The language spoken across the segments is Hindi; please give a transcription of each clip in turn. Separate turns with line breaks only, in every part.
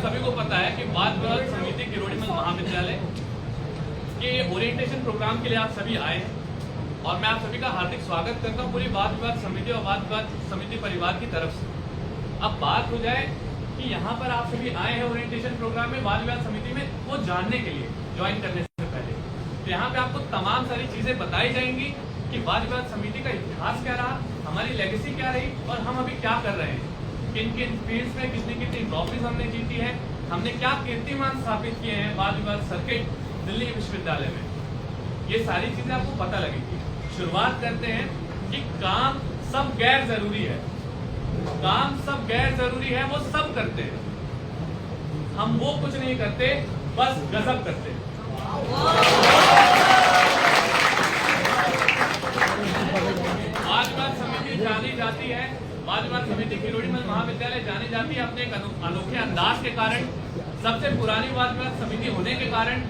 सभी को पता है कि वाद विवाद समिति किरोड़ीमल महाविद्यालय के ओरिएंटेशन प्रोग्राम के लिए आप सभी आए हैं और मैं आप सभी का हार्दिक स्वागत करता हूं पूरी वाद विवाद समिति और वाद विवाद समिति परिवार की तरफ से। अब बात हो जाए कि यहाँ पर आप सभी आए हैं ओरिएंटेशन प्रोग्राम में वाद विवाद समिति में वो जानने के लिए ज्वाइन करने से पहले, तो यहाँ पे आपको तमाम सारी चीजें बताई जाएंगी कि वाद विवाद समिति का इतिहास क्या रहा, हमारी लेगेसी क्या रही और हम अभी क्या कर रहे हैं, किन किन फील्ड्स में कितनी कितनी ट्रॉफीज हमने जीती है, हमने क्या कीर्तिमान स्थापित किए हैं वाद विवाद सर्किट दिल्ली विश्वविद्यालय में। ये सारी चीजें आपको पता लगेगी। शुरुआत करते हैं कि काम सब गैर जरूरी है, काम सब गैर जरूरी है, वो सब करते हैं, हम वो कुछ नहीं करते, बस गजब करते हैं। वाद विवाद समिति जानी जाती है, वाद विवाद समिति किरोड़ीमल महाविद्यालय जानी जाती है अपने एक अनोखे अंदाज के कारण, सबसे पुरानी वाद विवाद समिति होने के कारण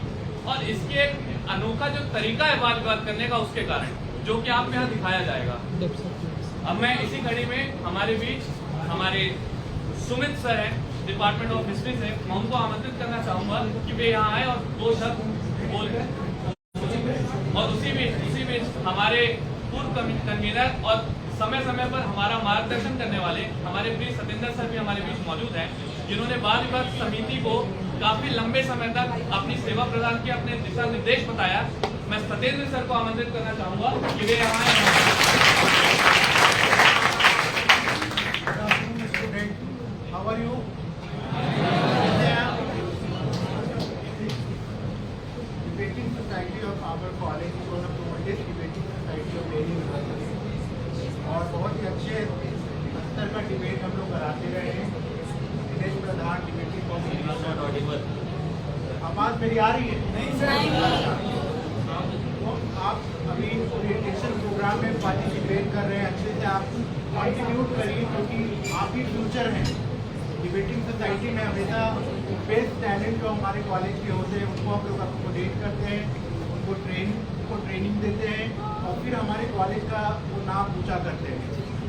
और इसके एक अनोखा जो तरीका है वाद विवाद करने का उसके कारण, जो कि आपको यहाँ दिखाया जाएगा। अब मैं इसी कड़ी में हमारे बीच हमारे सुमित सर हैं डिपार्टमेंट ऑफ हिस्ट्री से, मैं उनको आमंत्रित करना चाहूंगा कि वे यहाँ आए और दो शब्द बोल रहे। और उसी बीच हमारे पूर्व कन्वीनर और समय समय पर हमारा मार्गदर्शन करने वाले हमारे प्रिय सतेंद्र सर भी हमारे बीच मौजूद हैं, जिन्होंने वाद विवाद समिति को काफी लंबे समय तक अपनी सेवा प्रदान की, अपने दिशा निर्देश बताया। मैं सतेंद्र सर को आमंत्रित करना चाहूंगा कि वे यहाँ
और बहुत ही अच्छे स्तर का डिबेट हम लोग कराते रहे हैं। दिनेश प्रधान डिबेटिंग कॉम्पिटिशन, आवाज मेरी आ रही है? नहीं। तो आप अभी ओरिएंटेशन प्रोग्राम में पार्टिसिपेट कर रहे हैं, अच्छे से आप कंट्रीब्यूट करिए क्योंकि आप ही फ्यूचर हैं। डिबेटिंग सोसाइटी में हमेशा बेस्ट टैलेंट जो हमारे कॉलेज के होते हैं उनको हम लोग अकोमोडेट करते हैं, उनको ट्रेनिंग देते हैं और फिर हमारे कॉलेज का वो नाम ऊंचा करते हैं।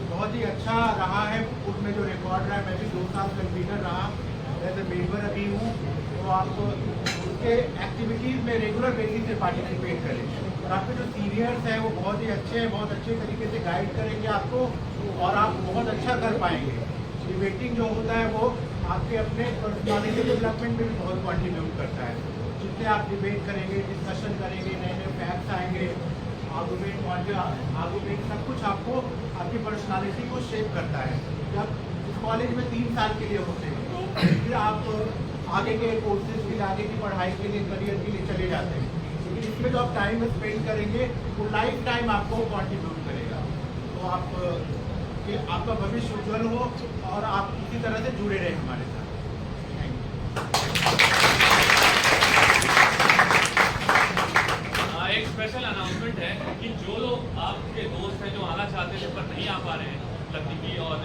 बहुत ही अच्छा रहा है उसमें जो रिकॉर्ड रहा है। मैं भी 2 साल कन्वीनर रहा, जैसे मेंबर अभी हूँ, तो आप उसके एक्टिविटीज़ में रेगुलर बेसिस से पार्टिसिपेट करें और आपके जो सीनियर्स हैं वो बहुत ही अच्छे हैं, बहुत अच्छे तरीके से गाइड करेंगे आपको और आप बहुत अच्छा कर पाएंगे। डिबेटिंग जो होता है वो आपके अपने पर्सनालिटी डेवलपमेंट में भी बहुत कॉन्ट्रीब्यूट करता है। जितने आप डिबेट करेंगे, डिस्कशन करेंगे, नए नए फैक्ट्स आएंगे, आर्गूमेंट सब कुछ आपको आपकी पर्सनालिटी को शेप करता है। जब इस कॉलेज में 3 साल के लिए होते हैं, फिर आप आगे के कोर्सेज के लिए, आगे की पढ़ाई के लिए, करियर के लिए चले जाते हैं, लेकिन इसमें जो आप टाइम स्पेंड करेंगे वो लाइफ टाइम आपको कॉन्ट्रीब्यूट करेगा। तो आप कि आपका भविष्य उज्जवल हो और आप इसी तरह से जुड़े रहें हमारे साथ।
एक स्पेशल अनाउंसमेंट है कि जो लोग आपके दोस्त हैं जो आना चाहते थे पर नहीं आ पा रहे हैं तकनीकी और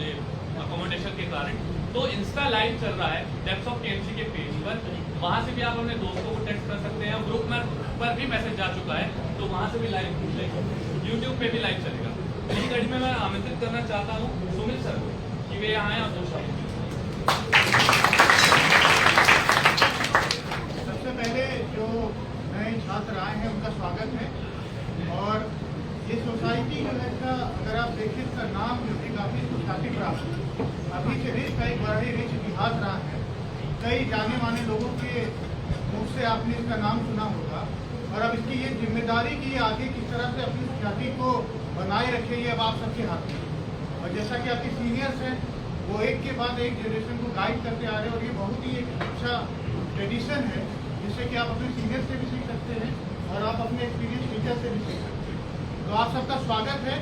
अकोमोडेशन के कारण, तो इंस्टा लाइव चल रहा है डेप्थ ऑफ केएमसी के पेज पर, वहां से भी आप अपने दोस्तों को टेक्स्ट कर सकते हैं। ग्रुप में पर भी मैसेज जा चुका है, तो वहां से भी लाइव पूछ लेंगे, यूट्यूब पे भी लाइव चलेगा। इसी कड़ी में मैं आमंत्रित करना चाहता हूँ सुमित सर को कि वे यहाँ आए और 2 शब्द।
सबसे पहले जो नए छात्र आए हैं उनका स्वागत है। और ये सोसाइटी जो है इसका अगर आप देखें इसका नाम जो कि काफ़ी सुशासित रहा है, अभी से रिच का एक बड़ा ही रिच इतिहास रहा है। कई जाने माने लोगों के मुख से आपने इसका नाम सुना होगा और अब इसकी ये जिम्मेदारी कि ये आगे किस तरह से अपनी सुशासित को बनाए रखे, ये अब आप सबके हाथ में। और जैसा कि आपके सीनियर्स हैं वो एक के बाद एक जनरेशन को गाइड करते आ रहे हैं और ये बहुत ही एक अच्छा ट्रेडिशन है जिससे कि आप अपने सीनियर से भी सीख सकते हैं और आप अपने एक्सपीरियंस टीचर से भी सीख सकते हैं। तो आप सबका स्वागत है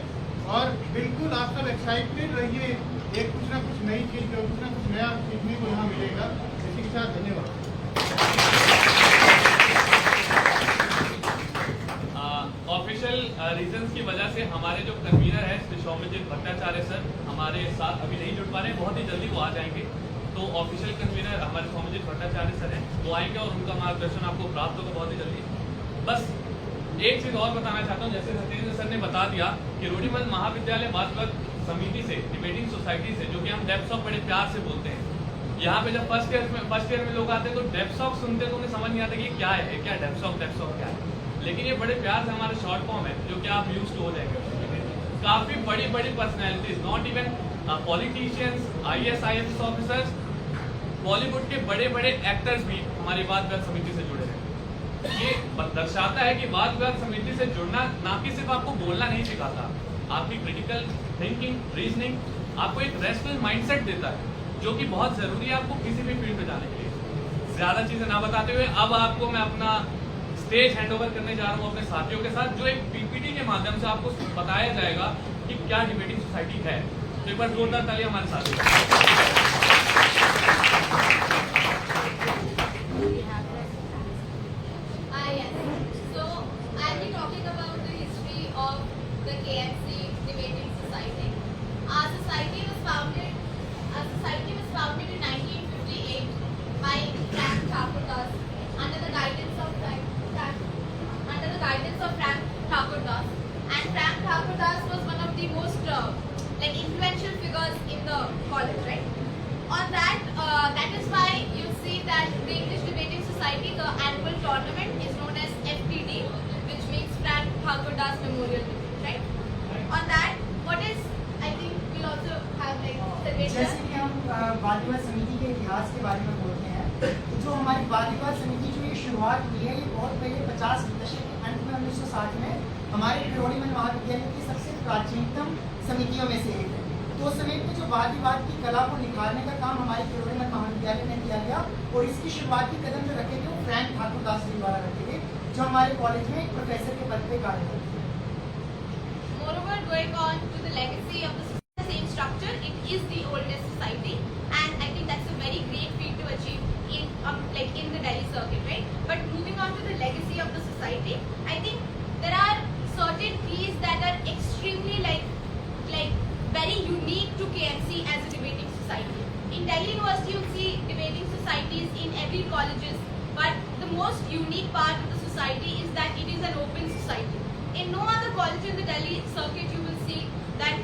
और बिल्कुल आप सब एक्साइटेड रहिए, एक कुछ ना कुछ नई चीज़, कुछ ना कुछ नया सीखने को यहाँ मिलेगा। इसी के साथ धन्यवाद।
ऑफिशियल रीजंस की वजह से हमारे जो कन्वीनर है श्री सौम्यजीत भट्टाचार्य सर हमारे साथ अभी नहीं जुड़ पा रहे हैं, बहुत ही जल्दी वो आ जाएंगे। तो ऑफिशियल कन्वीनर हमारे सौम्यजीत भट्टाचार्य सर हैं, वो आएंगे और उनका मार्गदर्शन आपको प्राप्त होगा बहुत ही जल्दी। बस एक चीज और बताना चाहता हूँ, जैसे सतेंद्र सर ने बता दिया कि किरोड़ीमल महाविद्यालय वाद विवाद समिति से, डिबेटिंग सोसाइटी से, जो कि हम डेप्थ ऑफ बड़े प्यार से बोलते हैं, यहाँ पे जब फर्स्ट ईयर में लोग आते हैं तो डेप्सॉक सुनते हैं तो उन्हें समझ नहीं आता कि ये क्या है, क्या डेप्सॉक क्या है। लेकिन ये बड़े प्यार से हमारे शॉर्ट फॉर्म है जो कि आप यूज हो जाएंगे। काफ़ी बड़ी personalities, not even politicians, IAS officers, Bollywood के बड़े एक्टर्स भी हमारी वाद विवाद समिति से जुड़े हैं। ये दर्शाता है कि वाद विवाद समिति से जुड़ना ना कि सिर्फ आपको बोलना नहीं सिखाता, आपकी क्रिटिकल थिंकिंग, रीजनिंग, आपको एक रेस्टफुल माइंडसेट देता है जो कि बहुत ज़रूरी है आपको किसी भी फील्ड में जाने के लिए। ज़्यादा चीज़ें ना बताते हुए अब आपको मैं अपना स्टेज हैंडओवर करने जा रहा हूँ अपने साथियों के साथ, जो एक PPT के माध्यम से आपको बताया जाएगा कि क्या डिबेटिंग सोसाइटी है। तो एक बार जोरदार तालियां हमारे साथियों।
Influential figures in the college, right? On that, that is why you see that the English Debating Society, the annual tournament is known as FPD, which means Frank Thakurdas Memorial Debate, right? On that, what is, I think we'll also have like
जैसे कि हम वाद विवाद समिति के इतिहास के बारे में बोलते हैं, तो जो हमारी वाद विवाद समिति जो ये शुरुआत हुई है, ये बहुत पहले 50 के दशक के अंत में 1960 में हमारे किरोड़ीमल महाविद्यालय की सबसे प्राचीनतम समितियों में से एक है। तो उस समय पे जो वाद विवाद की कला को निखारने का काम हमारे किरोड़ीमल महाविद्यालय में किया गया और इसकी शुरुआती कदम जो रखे थे वो फ्रैंक ठाकुरदास जी द्वारा रखे गए, जो हमारे कॉलेज में एक प्रोफेसर के पद पे कार्यरत थे।
Moreover, going on to the legacy of the same structure, it is the oldest society, and I think that's a very great feat to achieve in the Delhi circuit, right? But moving on to the legacy of the society, I think there are certain keys that are extremely very unique to KMC as a debating society. In Delhi University, you see debating societies in every colleges, but the most unique part of the society is that it is an open society. In no other college in the Delhi circuit, you will see that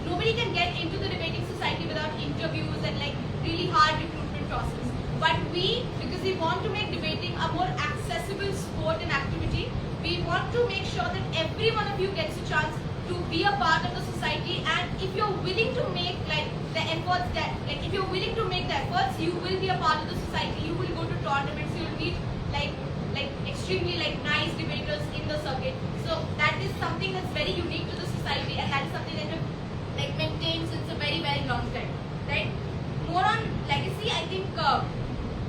nobody can get into the debating society without interviews and really hard recruitment process. But because we want to make debating a more accessible sport and activity, we want to make sure that every one of you gets a chance to be a part of the society, and if you're willing to make the efforts if you're willing to make the efforts, you will be a part of the society. You will go to tournaments, you will meet extremely nice debaters in the circuit. So that is something that's very unique to the society, and that is something that we've maintained since a very long time, right? More on legacy, I think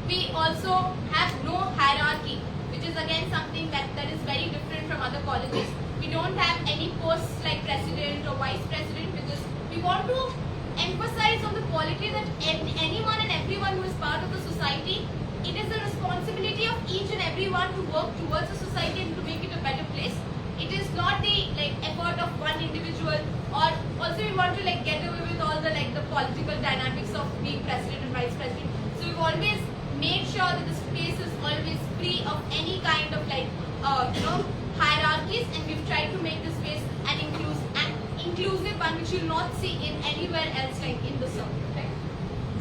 we also have no hierarchy, which is again something that is very different from other colleges. We don't have any posts like president or vice president, because we want to emphasize on the quality that anyone and everyone who is part of the society, it is the responsibility of each and everyone to work towards the society and to make it a better place. It is not the effort of one individual, or also we want to get away with all the the political dynamics of being president and vice president. So we've always made sure that the space is always free of any kind of hierarchies, and we've tried to make the space an inclusive one, which you'll not see in anywhere else in the circuit, right?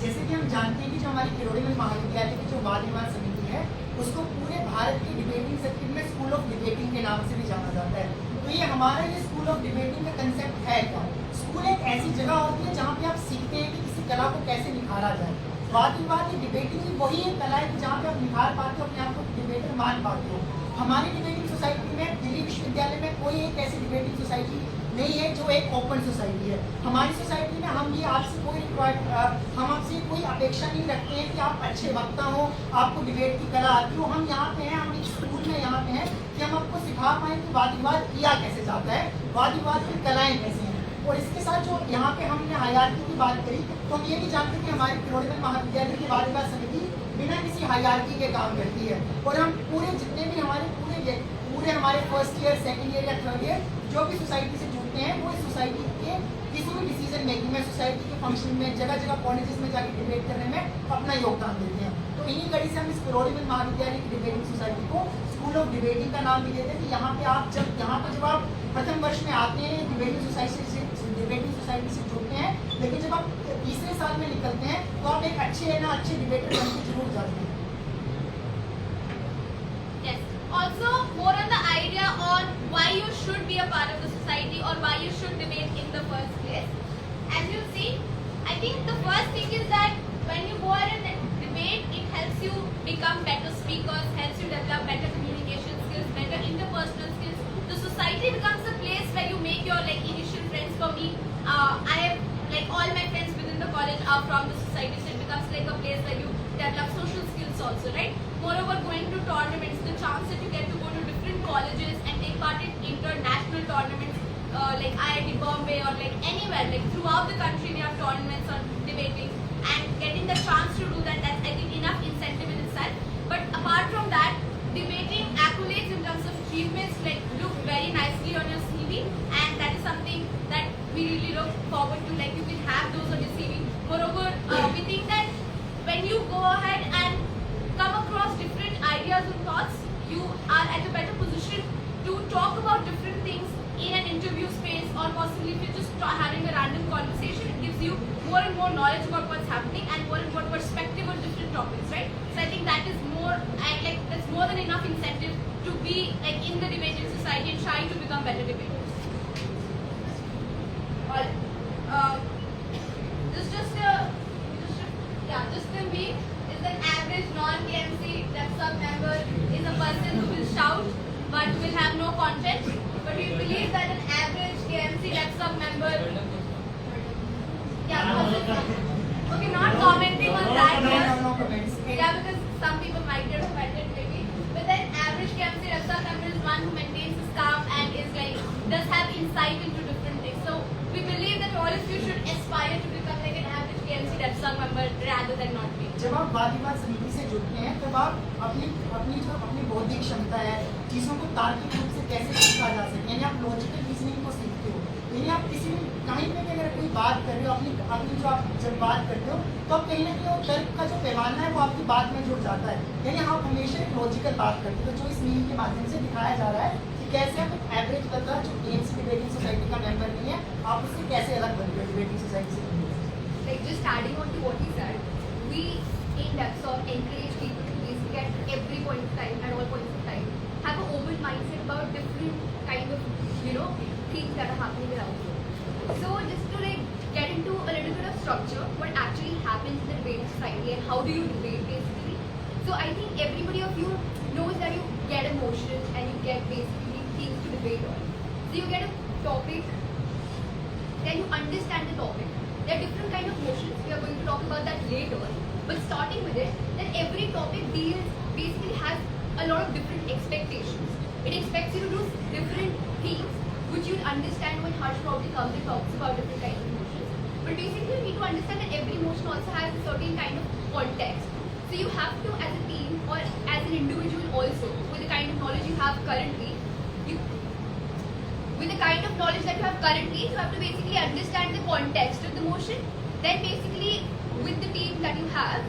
जैसे कि हम जानते हैं कि जो हमारी किरोड़ीमल महाविद्यालय की जो वाद विवाद समिति है, उसको पूरे भारत के डिबेटिंग सर्किट में स्कूल ऑफ डिबेटिंग के नाम से भी जाना जाता है। तो ये हमारा ये स्कूल ऑफ डिबेटिंग का कंसेप्ट है क्या? स्कूल एक ऐसी जगह होती है जहाँ पे आप सीखते हैं कि किसी कला को कैसे निखारा जाए। वाद विवाद ये डिबेटिंग की वही एक कला है कि जहाँ पे आप निखार पाते हो, अपने आप को डिबेटर मान पाते हो। हमारी डिबेटिंग सोसाइटी में दिल्ली विश्वविद्यालय में कोई एक ऐसी डिबेटिंग सोसाइटी नहीं है जो एक ओपन सोसाइटी है। हमारी सोसाइटी में हम ये आपसे हम आपसे कोई अपेक्षा नहीं रखते हैं कि आप अच्छे वक्ता हो, आपको डिबेट की कला आती हो। हम यहाँ पे हैं, हम एक स्कूल में यहाँ पे हैं कि हम आपको सिखा पाएँ कि वाद विवाद किया कैसे जाता है, वाद विवाद की कलाएँ कैसे हैं। और इसके साथ जो यहाँ पे हमने हायरार्की की बात करी, तो हम ये भी जानते हैं कि हमारी किरोड़ीमल महाविद्यालय की वाद विवाद समिति बिना किसी हायरार्की के काम करती है। और हम पूरे जितने भी हमारे फर्स्ट ईयर, सेकेंड ईयर या थर्ड ईयर जो भी सोसाइटी से जुड़ते हैं, वो इस सोसाइटी के किसी भी डिसीजन मेकिंग में, सोसाइटी के फंक्शन में, जगह जगह कॉलेजेस में जाकर डिबेट करने में अपना योगदान देते हैं। तो इन्हीं कड़ी से हम इस किरोड़ीमल महाविद्यालय की डिबेटिंग सोसाइटी को स्कूल ऑफ डिबेटिंग का नाम भी देते हैं कि यहाँ पे जब आप प्रथम वर्ष में आते हैं डिबेटिंग सोसाइटी से जुड़ते हैं, लेकिन जब आप तीसरे साल में निकलते हैं तो तो आप एक अच्छे डिबेटर बन के जरूर जाते हैं।
Yes. Also, more on the idea on why you should be a part of the society or why you should debate in the first place. As you see, I think the first thing is that when you go ahead and debate, it helps you become better speakers, helps you develop better communication skills, better interpersonal skills. The society becomes a place where you make your initial friends. For me, I have all my friends within the college are from the society, so it becomes like a place where you develop social skills also, right? Moreover, going to tournaments, the chance that you get to go to different colleges and take part in international tournaments, like IIT Bombay or anywhere, throughout the country we have tournaments on debating, and getting the chance to do that, that's I think enough incentive in itself. But apart from that, debating accolades in terms of achievements look very nicely on your CV, and that is something that we really look forward to, you can have those on your CV. Moreover, we think that when you go ahead and come across different ideas and thoughts, you are at a better position to talk about different things in an interview space, or possibly if you're just having a random conversation, it gives you more and more knowledge about what's happening and more and more perspective on different topics, right? So I think that is more, that's more than enough incentive to be in the debating society and trying to become better debaters. Just the me is an average non-KMC sub member is a person who will shout but will have no content. But we believe that an average KMC sub member, okay, not commenting on that.
No comments.
Yeah, because some people might get offended maybe. But then average KMC sub member is one who maintains his calm and is does have insight into different things. So we believe that all of you should aspire to become an average KMC sub member rather than not be.
जब आप वाद विवाद समिति से जुड़ते हैं तब आप अपनी बौद्धिक क्षमता है, चीज़ों को तार्किक रूप से कैसे सीखा जा सके, यानी आप लॉजिकल रीजनिंग को सीखते हो। यानी आप किसी भी कहीं पे भी अगर कोई बात कर रहे हो, अपनी जो आप जब बात करते हो तो आप कहीं ना कहीं वो तर्क का जो पैमाना है वो आपकी बात में जुड़ जाता है, यानी आप हमेशा एक लॉजिकल बात करते हो। जो इस मीम के माध्यम से दिखाया जा रहा है कि कैसे आप एक एवरेज बंदा जो KMC डिबेटिंग सोसाइटी का मेंबर नहीं है, आप उससे कैसे अलग बनते हो डिबेटिंग सोसाइटी से।
Just adding on to what he said, we in DEPSOC encourage people to basically at every point of time, at all points of time, have an open mindset about different kind of, things that are happening around you. So just to get into a little bit of structure, what actually happens in the debate society and how do you debate basically. So I think everybody of you knows that you get a motion and you get basically things to debate on. So you get a topic, then you understand the topic. There are different kind of motions. We are going to talk about that later. But starting with it, that every topic basically has a lot of different expectations. It expects you to do different things, which you'll understand when Harsh probably comes and talks about different kinds of motions. But basically, you need to understand that every motion also has a certain kind of context. So you have to, as a team or as an individual also, with the kind of knowledge you have currently, you have to basically understand the context of the motion. Then basically, with the team that you have,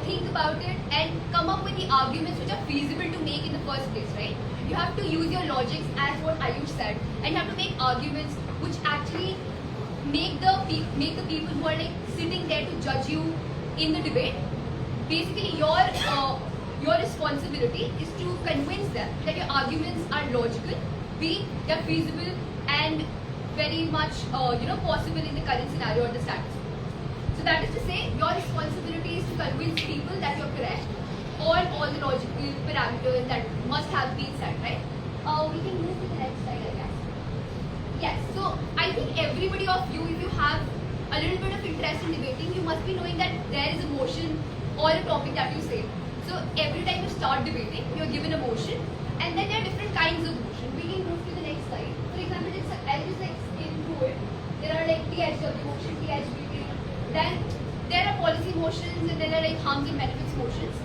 think about it and come up with the arguments which are feasible to make in the first place, right? You have to use your logics as what Ayush said, and you have to make arguments which actually make the people who are sitting there to judge you in the debate. Basically, your responsibility is to convince them that your arguments are logical, B, they're feasible, and very much possible in the current scenario or the status quo. So that is to say, your responsibility is to convince people that you're correct on all the logical parameters that must have been set, right? We can move to the next slide, I guess. Yes, so I think everybody of you, if you have a little bit of interest in debating, you must be knowing that there is a motion or a topic that you say. So every time you start debating, you're given a motion, and then there are different kinds of motion. We can move to the next slide. For example, I'll just skim through it. There are THW motion, THBT. Then there are policy motions, and then there are harms and benefits motions.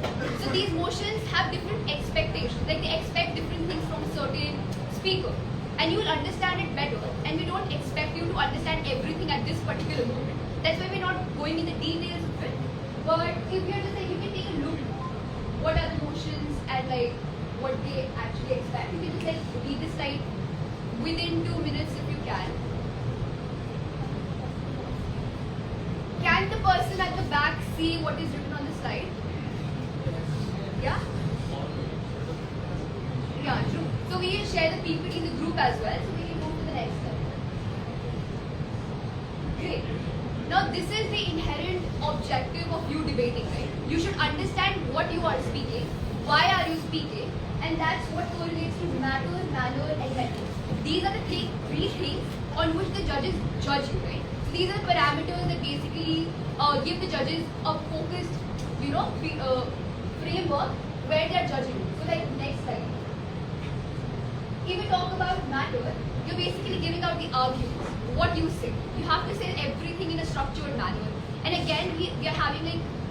So these motions have different expectations. They expect different things from a certain speaker, and you will understand it better. And we don't expect you to understand everything at this particular moment. That's why we're not going in the details of it. But if you're just you can take a look what are the motions and what they actually expect. You can just read the slide within 2 minutes if you can. Can the person at the back see what is written on the slide? Yeah? Yeah, true. So we will share the PPT in the group as well. So we can move to the next slide. Great. Now this is the inherent objective of you debating, right? You should understand what you are speaking, why are you speaking, and that's what correlates to matter, manner, and method. These are the three things on which the judges judge you, right? So these are parameters that basically give the judges a focused, framework where they are judging you. So like next slide. If we talk about matter, you're basically giving out the arguments, what you say. You have to say everything in a structured manner. And again, we are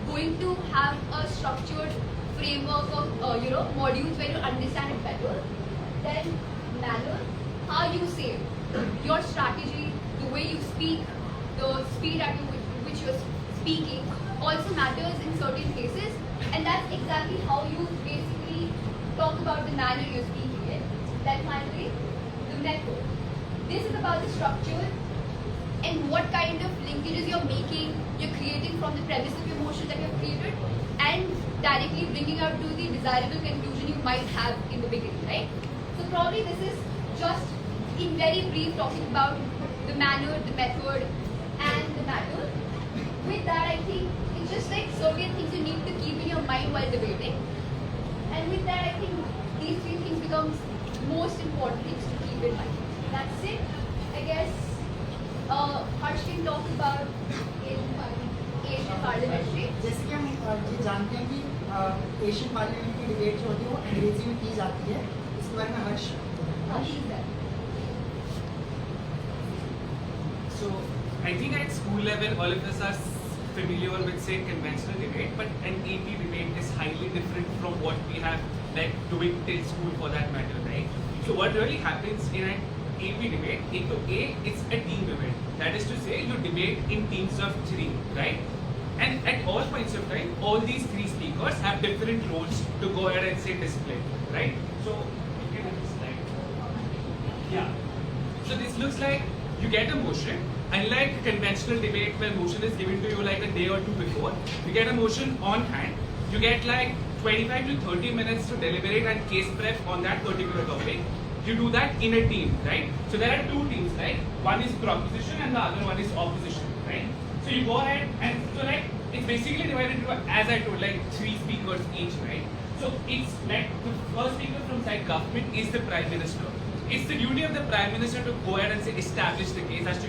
going to have a structured framework of modules where you understand it better. Then manner, how you say it, your strategy, the way you speak, the speed at which you're speaking also matters in certain cases, and that's exactly how you basically talk about the manner you're speaking in. Then finally, the method. This is about the structure and what kind of linkages you're making, you're creating from the premise of your motion that you've created, and directly bringing out to the desirable conclusion you might have in the beginning, right? So probably this is just in very brief talking about the manner, the method, and the matter. With that, I think it's just like certain things you need to keep in your mind while debating. And with that, I think these three things becomes most important things to keep in mind. That's it. I guess Harsh can talk about Asian parliamentary.
जैसे कि हम ये जानते हैं कि एशियन पार्लियामेंट की डिबेट जो होती है वो अंग्रेजी में की जाती है, इसके बारे में हर्ष
So I think at school level all of us are familiar with say conventional debate, but an AP debate is highly different from what we have like doing till school for that matter, right? So what really happens in an AP debate, it's a team event. That is to say you debate in teams of 3, right? And at all points of time, all these 3 speakers have different roles to go ahead and say display, right? So you can have this slide. Yeah. So this looks like you get a motion. Unlike conventional debate where motion is given to you like a day or 2 before, you get a motion on hand. You get like 25 to 30 minutes to deliberate and case prep on that particular topic. You do that in a team, right? So there are 2 teams, right? One is proposition and the other one is opposition, right? So you go ahead and so like it's basically divided into, as I told, like 3 speakers each, right? So it's like the first speaker from side government is the Prime Minister. It's the duty of the Prime Minister to go ahead and say establish the case, as to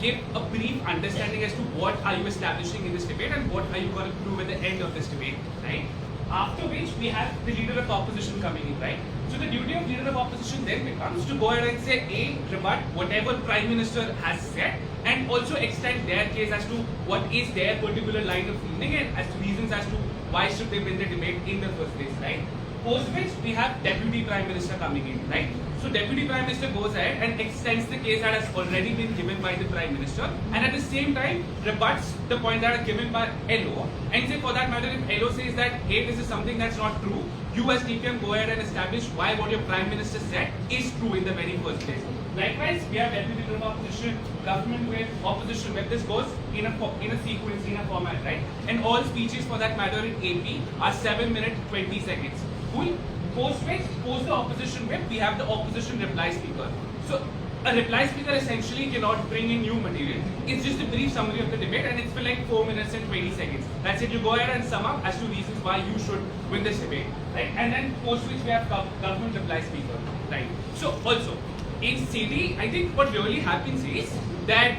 give a brief understanding as to what are you establishing in this debate and what are you going to prove at the end of this debate, right? After which we have the leader of opposition coming in, right? So the duty of leader of opposition then becomes to go ahead and say rebut whatever Prime Minister has said, and also extend their case as to what is their particular line of reasoning and as to reasons as to why should they win the debate in the first place, right? Post which we have Deputy Prime Minister coming in, right? So Deputy Prime Minister goes ahead and extends the case that has already been given by the Prime Minister, and at the same time rebuts the point that are given by LO, and say for that matter if LO says that hey, this is something that's not true, you as TPM go ahead and establish why what your Prime Minister said is true in the very first place. Likewise, we have Deputy Leader of Opposition, government with opposition with. This goes in a sequence, in a format, right? And all speeches for that matter in AP are 7 minutes 20 seconds. Cool. Post the opposition whip, we have the opposition reply speaker. So a reply speaker essentially cannot bring in new material. It's just a brief summary of the debate and it's for like 4 minutes and 20 seconds. That's it. You go ahead and sum up as to reasons why you should win this debate, right? And then post which we have government reply speaker, right? So also in CD, I think what really happens is that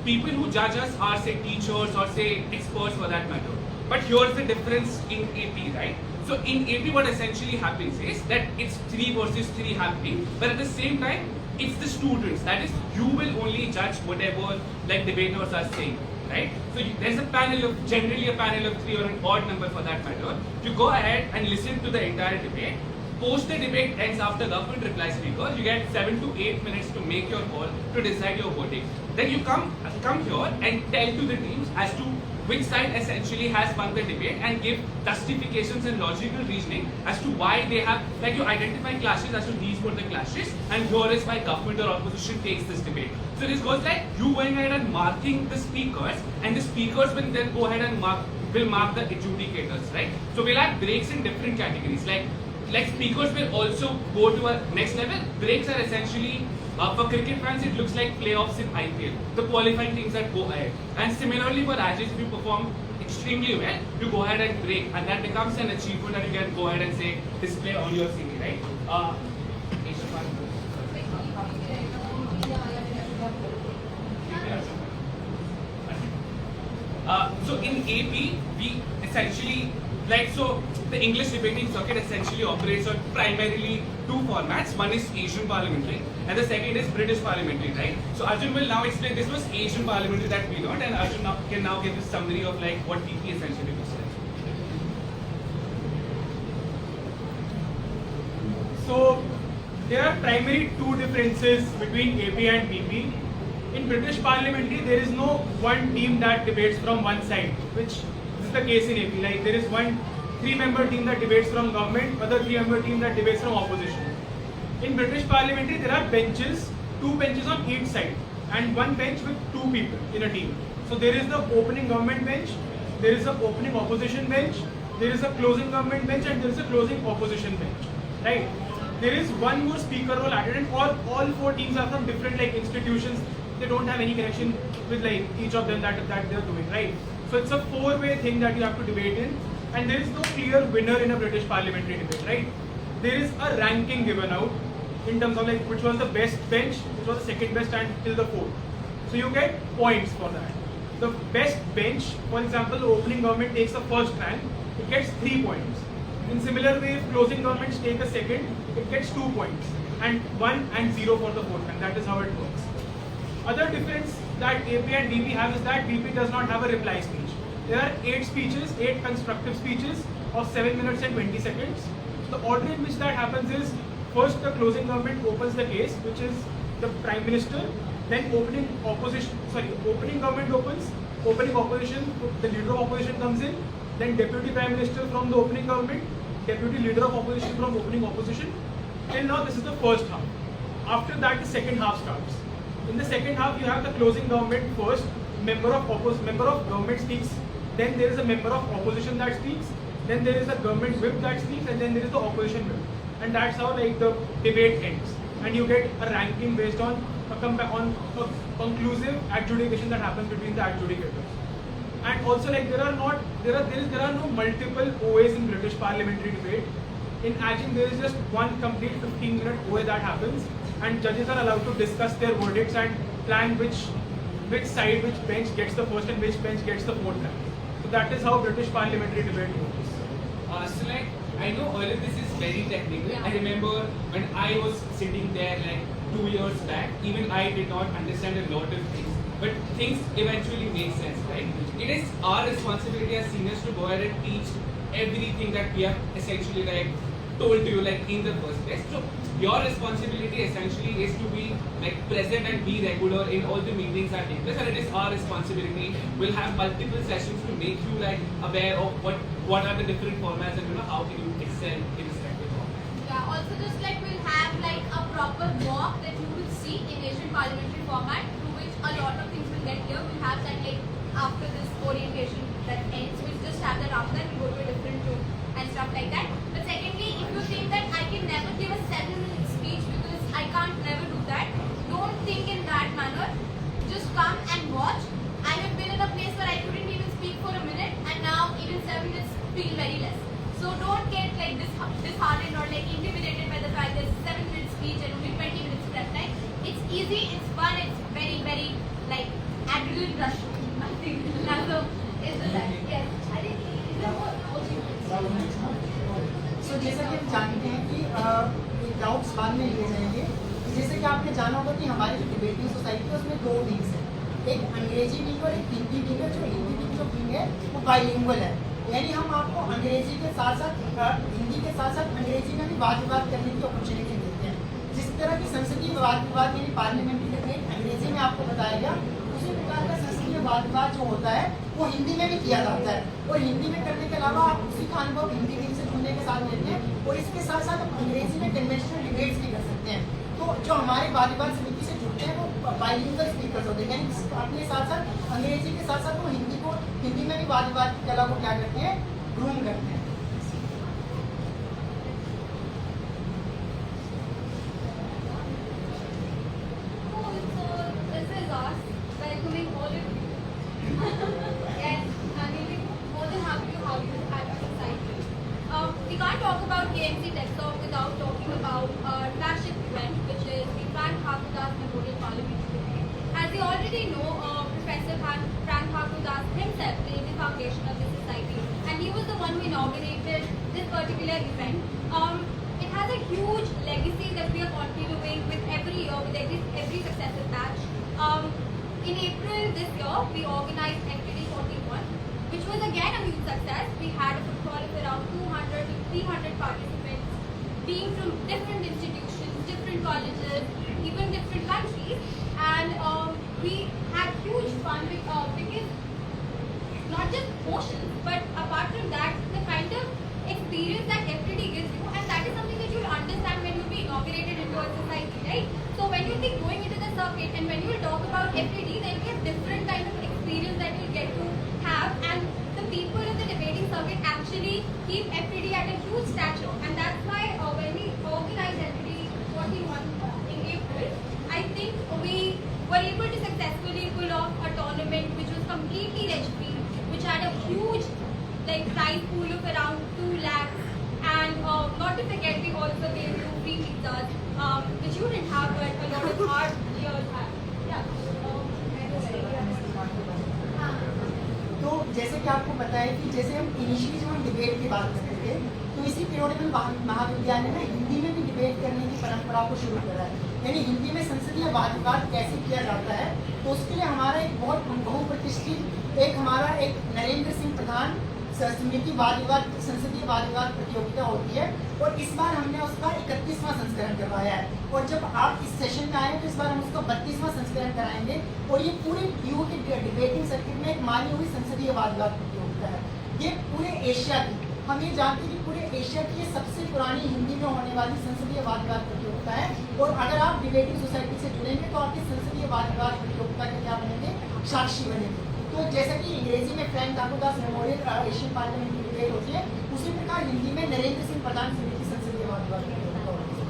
people who judge us are say teachers or say experts for that matter. But here's the difference in AP, right? So in AP what essentially happens is that it's 3 versus 3 happening, but at the same time it's the students, that is you will only judge whatever like debaters are saying, right? So there's a panel of, generally a panel of 3 or an odd number for that matter. You go ahead and listen to the entire debate. Post the debate ends after government reply speaker, you get 7 to 8 minutes to make your call, to decide your verdict. Then you come here and tell to the teams as to which side essentially has won the debate and give justifications and logical reasoning as to why they have, like you identify clashes as to these were the clashes, and here is why government or opposition takes this debate. So this goes like you going ahead and marking the speakers, and the speakers will then go ahead and mark the adjudicators, right? So we'll have breaks in different categories. Like speakers will also go to a next level. Breaks are essentially for cricket fans, it looks like playoffs in IPL. The qualifying teams that go ahead. And similarly for Rajesh, if you perform extremely well, you go ahead and break, and that becomes an achievement that you can go ahead and say display on your CV, right? So in AP, we essentially, the English debating circuit essentially operates on primarily two formats. One is Asian parliamentary and the second is British parliamentary, right? So Arjun will now explain, this was Asian parliamentary that we learned, and Arjun can now give a summary of like what BP essentially looks like.
So there are primary two differences between AP and BP. In British parliamentary, there is no one team that debates from one side, which is the case in AP. Like there is one 3-member team that debates from government, other 3-member team that debates from opposition. In British parliamentary, there are benches, 2 benches on each side, and 1 bench with 2 people in a team. So there is the opening government bench, there is the opening opposition bench, there is a closing government bench, and there is a closing opposition bench, right? There is one more speaker role added, and all 4 teams are from different like institutions. They don't have any connection with like each of them that they're doing, right? So it's a 4-way thing that you have to debate in, and there is no clear winner in a British parliamentary debate, right? There is a ranking given out in terms of like which was the best bench, which was the second best, and till the 4th. So you get points for that. The best bench, for example, the opening government takes the first rank, it gets 3 points. In similar way, if closing governments take a second, it gets 2 points, and 1 and 0 for the 4th rank. That is how it works. Other difference that AP and BP have is that BP does not have a reply speech. There are 8 speeches, 8 constructive speeches of 7 minutes and 20 seconds. The order in which that happens is, first the closing government opens the case, which is the Prime Minister, then opening government opens, opening opposition, the leader of opposition comes in, then Deputy Prime Minister from the opening government, Deputy Leader of Opposition from opening opposition. Till now this is the first half. After that the second half starts. In the second half, you have the closing government first, member of government speaks, then there is a member of opposition that speaks, then there is a government whip that speaks, and then there is the opposition whip. And that's how like the debate ends. And you get a ranking based on a conclusive adjudication that happens between the adjudicators. And also like there are no multiple OAs in British parliamentary debate. In AGIM, there is just one complete 15-minute OA that happens, and judges are allowed to discuss their verdicts and plan which bench gets the first and which bench gets the 4th rank. So that is how British parliamentary debate works.
So like, I know all of this is very technical.
Yeah.
I remember when I was sitting there like 2 years back, even I did not understand a lot of things. But things eventually make sense, right? It is our responsibility as seniors to go ahead and teach everything that we have essentially like told to you like in the first place. So your responsibility essentially is to be like present and be regular in all the meetings that take place, and it is our responsibility. We'll have multiple sessions to make you like aware of what are the different formats and how can you excel in respective formats.
Yeah, also just like we'll have like a proper walk that you will see in Asian parliamentary format, through which a lot of things will get here. We'll have that like after this orientation that ends, we'll just have that after that, we'll go to a different room and stuff like that. But secondly, if you think that I can never give a 7-minute speech because I can't never do that, don't think in that manner. Just come and watch. I have been in a place where I couldn't even speak for a minute, and now even 7 minutes feel very less. So don't get like disheartened or like intimidated by the fact there's a 7-minute speech and only 20 minutes prep time. It's easy, it's fun, it's very, very like adrenaline rush. I think Nazo is the best. Yes, I think is the whole
So जैसा कि हम जानते हैं कि डाउट्स बाद में लिए जाएंगे, जैसे कि आपने जाना होगा कि हमारी जो डिबेटिंग सोसाइटी है उसमें 2 विंग्स हैं, एक अंग्रेजी विंग और एक हिंदी विंग है। जो हिंदी विंग जो विंग है वो बाइलिंगुअल है, यानी हम आपको अंग्रेजी के साथ साथ हिंदी के साथ साथ अंग्रेजी में भी वाद विवाद करने की अपॉर्चुनिटी देते हैं। जिस तरह की संसदीय वाद विवाद यानी पार्लियामेंट्री डिबेट अंग्रेजी में आपको बताया गया, उसी प्रकार का संसदीय वाद विवाद जो होता है वो हिंदी में भी किया जाता है, और हिंदी में करने के अलावा आप उसी का अनुभव हिंदी टीम से जुड़ने के साथ लेते हैं, और इसके साथ साथ आप अंग्रेजी में कन्वेंशनल डिबेट्स भी कर सकते हैं। तो जो हमारे वाद विवाद समिति से जुड़ते हैं वो बाइलिंगुअल स्पीकर्स होते हैं, यानी अपने साथ साथ अंग्रेजी के साथ साथ वो हिंदी में भी वाद विवाद कला को क्या करते हैं, ग्रूम करते हैं।
This is us welcoming all of you. Yes, and we'll be more than happy to have you at our society. We can't talk about KMC TechTalk without talking about our flagship event, which is the Frank Thakurdas Memorial Parliamentary Debate. As you already know, Professor Frank Thakurdas himself laid the foundation of this society, and he was the one who inaugurated this particular event. It has a huge legacy that we are continuing with every year, with every successive batch. In April this year, we organized FTD 41, which was again a huge success. We had a footfall of around 200 to 300 participants, being from different institutions, different colleges, even different countries, and we had huge fun because not just motions, but apart from that, the kind of experience that FTD gives you, and that is something that you will understand when you will be inaugurated into a society, right? So when you will be going into the circuit and when you will talk about FTD, there will be a different kind of experience that you will get to have, and the people in the debating circuit actually keep FTD at a huge stature, and that's why when we organized FTD 41 in April, I think we were able to successfully pull off a tournament which was completely reg-free, which had a huge prize pool of around 2 lakhs, and not to forget we also gave you free pizzas, which you didn't have, but a lot of our years had.
तो जैसे कि आपको पता है कि जैसे हम इनिशियली जब हम डिबेट की बात करते थे, तो इसी पिरोडिकल महाविद्यालय में हिंदी में भी डिबेट करने की परंपरा को शुरू करा है, यानी हिंदी में संसदीय वाद विवाद कैसे किया जाता है। तो उसके लिए हमारा एक बहुत बहुप्रतिष्ठित एक नरेंद्र सिंह प्रधान समिति वाद विवाद संसदीय वाद विवाद प्रतियोगिता होती है, और इस बार हमने उसका 31वां संस्करण करवाया है, और जब आप इस सेशन में आए तो इस बार हम उसका 32वां संस्करण कराएंगे, और ये पूरे DU के डिबेटिंग सर्किट में एक मानी हुई संसदीय वाद विवाद प्रतियोगिता है। ये पूरे एशिया की, हम ये जानते हैं कि पूरे एशिया की ये सबसे पुरानी हिंदी में होने वाली संसदीय वाद विवाद प्रतियोगिता है, और अगर आप डिबेटिंग सोसाइटी से जुड़ेंगे तो आपकी संसदीय वाद विवाद प्रतियोगिता के क्या बनेंगे, साक्षी बनेंगे। तो जैसा कि अंग्रेजी में Frank Thakurdas memorial Asian parliamentary debate होती है, उसी प्रकार हिंदी में नरेंद्र सिंह प्रधान समिति संसदीय वाद विवाद प्रतियोगिता होती है।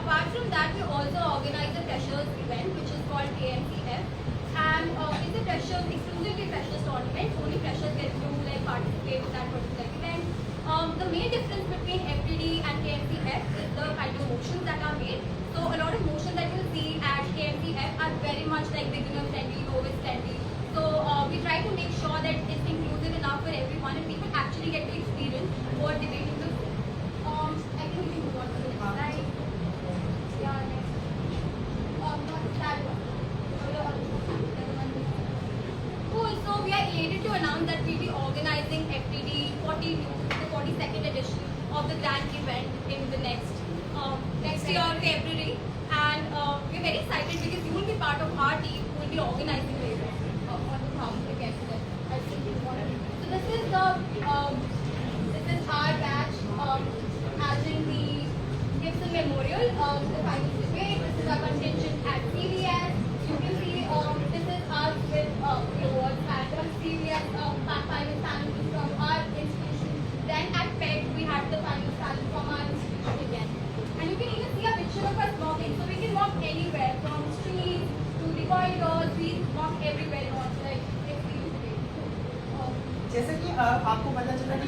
Apart from that, we also organize a freshers event which is called KMCF, and it's a freshers, exclusively freshers tournament. Only freshers get to participate in that particular event. The main difference between FTD and KMCF is the kind of motions that are made. So a lot of motions that you'll see at KMCF are very much beginner friendly, novice friendly. So we try to make sure that it's inclusive enough for everyone and people actually get to experience what debating will do. I think we can move on to the next slide. Yeah, next. That one. Cool. So we are elated to announce that we'll be organizing FTD 42, the 42nd edition of the grand event in the next year, February. And we're very excited because you will be part of our team who will be organizing the event on the ground again. I think you want to. So this is our batch, as in the Gibson Memorial, the final debate. This is our contingent at CVS. You can see this is us with the awards at CVS, final panel from our institution. Then at PEG we had the final panel from our institution again. And you can even see a picture of us walking. So we can walk anywhere, from streets to the corridors. We walk everywhere in order to experience the day.
जैसे कि आपको पता चला कि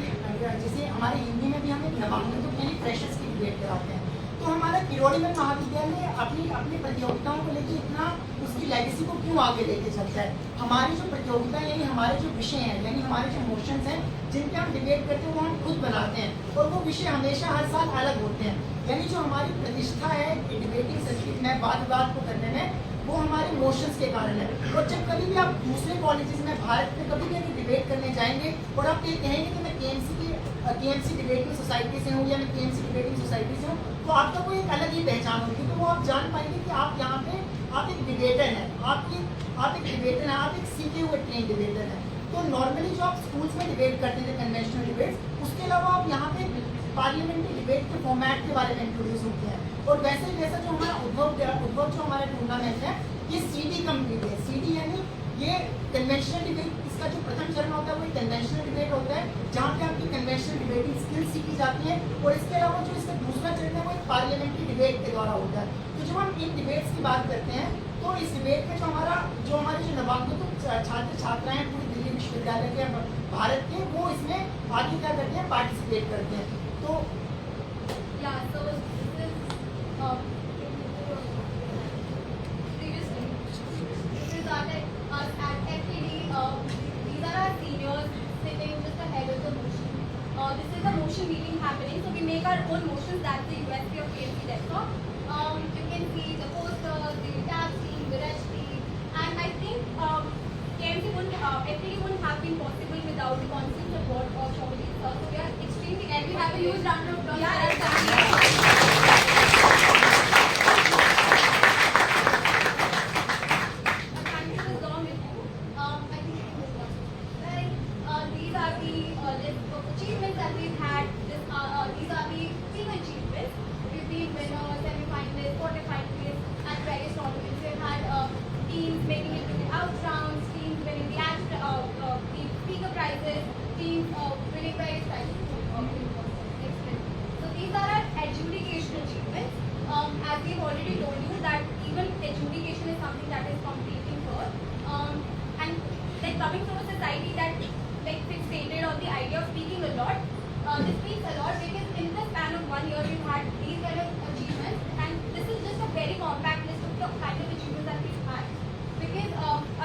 जैसे हमारे हिंदी में भी हम एक नामांकन यानी फ्रेशर्स की डिबेट कराते हैं, तो हमारा किरोड़ीमल महाविद्यालय अपनी प्रतियोगिताओं को लेकर इतना उसकी लेगेसी को क्यों आगे लेके चलता है। हमारी जो प्रतियोगिता यानी हमारे जो विषय हैं, यानी हमारे जो मोशंस हैं जिन पे हम डिबेट करते हैं, वो हम खुद बनाते हैं, और वो विषय हमेशा हर साल अलग होते हैं। यानी जो हमारी प्रतिष्ठा है डिबेटिंग सर्किट में वाद विवाद को करने में, वो हमारे मोशंस के कारण है। और जब कभी भी आप दूसरे कॉलेजेस में भारत में कभी भी डिबेट करने जाएंगे और आप ये कहेंगे कि मैं KMC डिबेटिंग सोसाइटी से हूँ या मैं KMC डिबेटिंग सोसाइटी से हूँ, तो आपका कोई एक अलग ही पहचान होगी। तो वो आप जान पाएंगे कि आप यहाँ पे आप एक डिबेटर हैं, आप एक डिबेटर हैं, आप एक सीखे हुए ट्रेन डिबेटर हैं। तो नॉर्मली जो आप स्कूल्स में डिबेट करते थे कन्वेंशनल डिबेट्स, उसके अलावा आप यहाँ पे पार्लियामेंट्री डिबेट के फॉर्मेट के बारे में इंट्रोड्यूस होते हैं। और वैसे ही जैसा जो हमारा उद्भव जो हमारा टूर्नामेंट है, ये CD कंप्लीट है। CD यानी ये कन्वेंशनल डिबेट, इसका जो प्रथम चरण होता है वो कन्वेंशनल डिबेट होता है, जहाँ पे आपकी कन्वेंशनल डिबेटिंग स्किल्स सीखी जाती है। और इसके अलावा जो इसका दूसरा चरण है वो एक पार्लियामेंट्री डिबेट के द्वारा होता है। तो जब हम इन डिबेट्स की बात करते हैं तो इस डिबेट में जो हमारे जो नवागत छात्र छात्राएं पूरी दिल्ली विश्वविद्यालय के भारत के, वो इसमें आगे क्या करते हैं, पार्टिसिपेट करते हैं। तो
Yeah, so this is us at FTD. These are our seniors sitting just ahead of the motion. This is a motion meeting happening, so we make our own motions. That's the USP of KMC Desktop. You can see the posters, the tab team, the red team, and I think KMC FTD wouldn't have been possible without the constant support of Shobhit sir. So we are extremely, and we have a huge round of applause. These are the list of achievements that we've had. These are the team achievements. We've been winners, semi-finalists, quarter-finalists at various tournaments. We've had teams making it to the out rounds, teams winning the speaker prizes, teams winning various prizes. So these are our adjudication achievements. As we've already told you that even adjudication is something that is completing for. And like coming from a society that like fixated on the idea of speaking a lot, this speaks a lot because in the span of 1 year we've had these kind of achievements, and this is just a very compact list of the kind of achievements that we've had. Because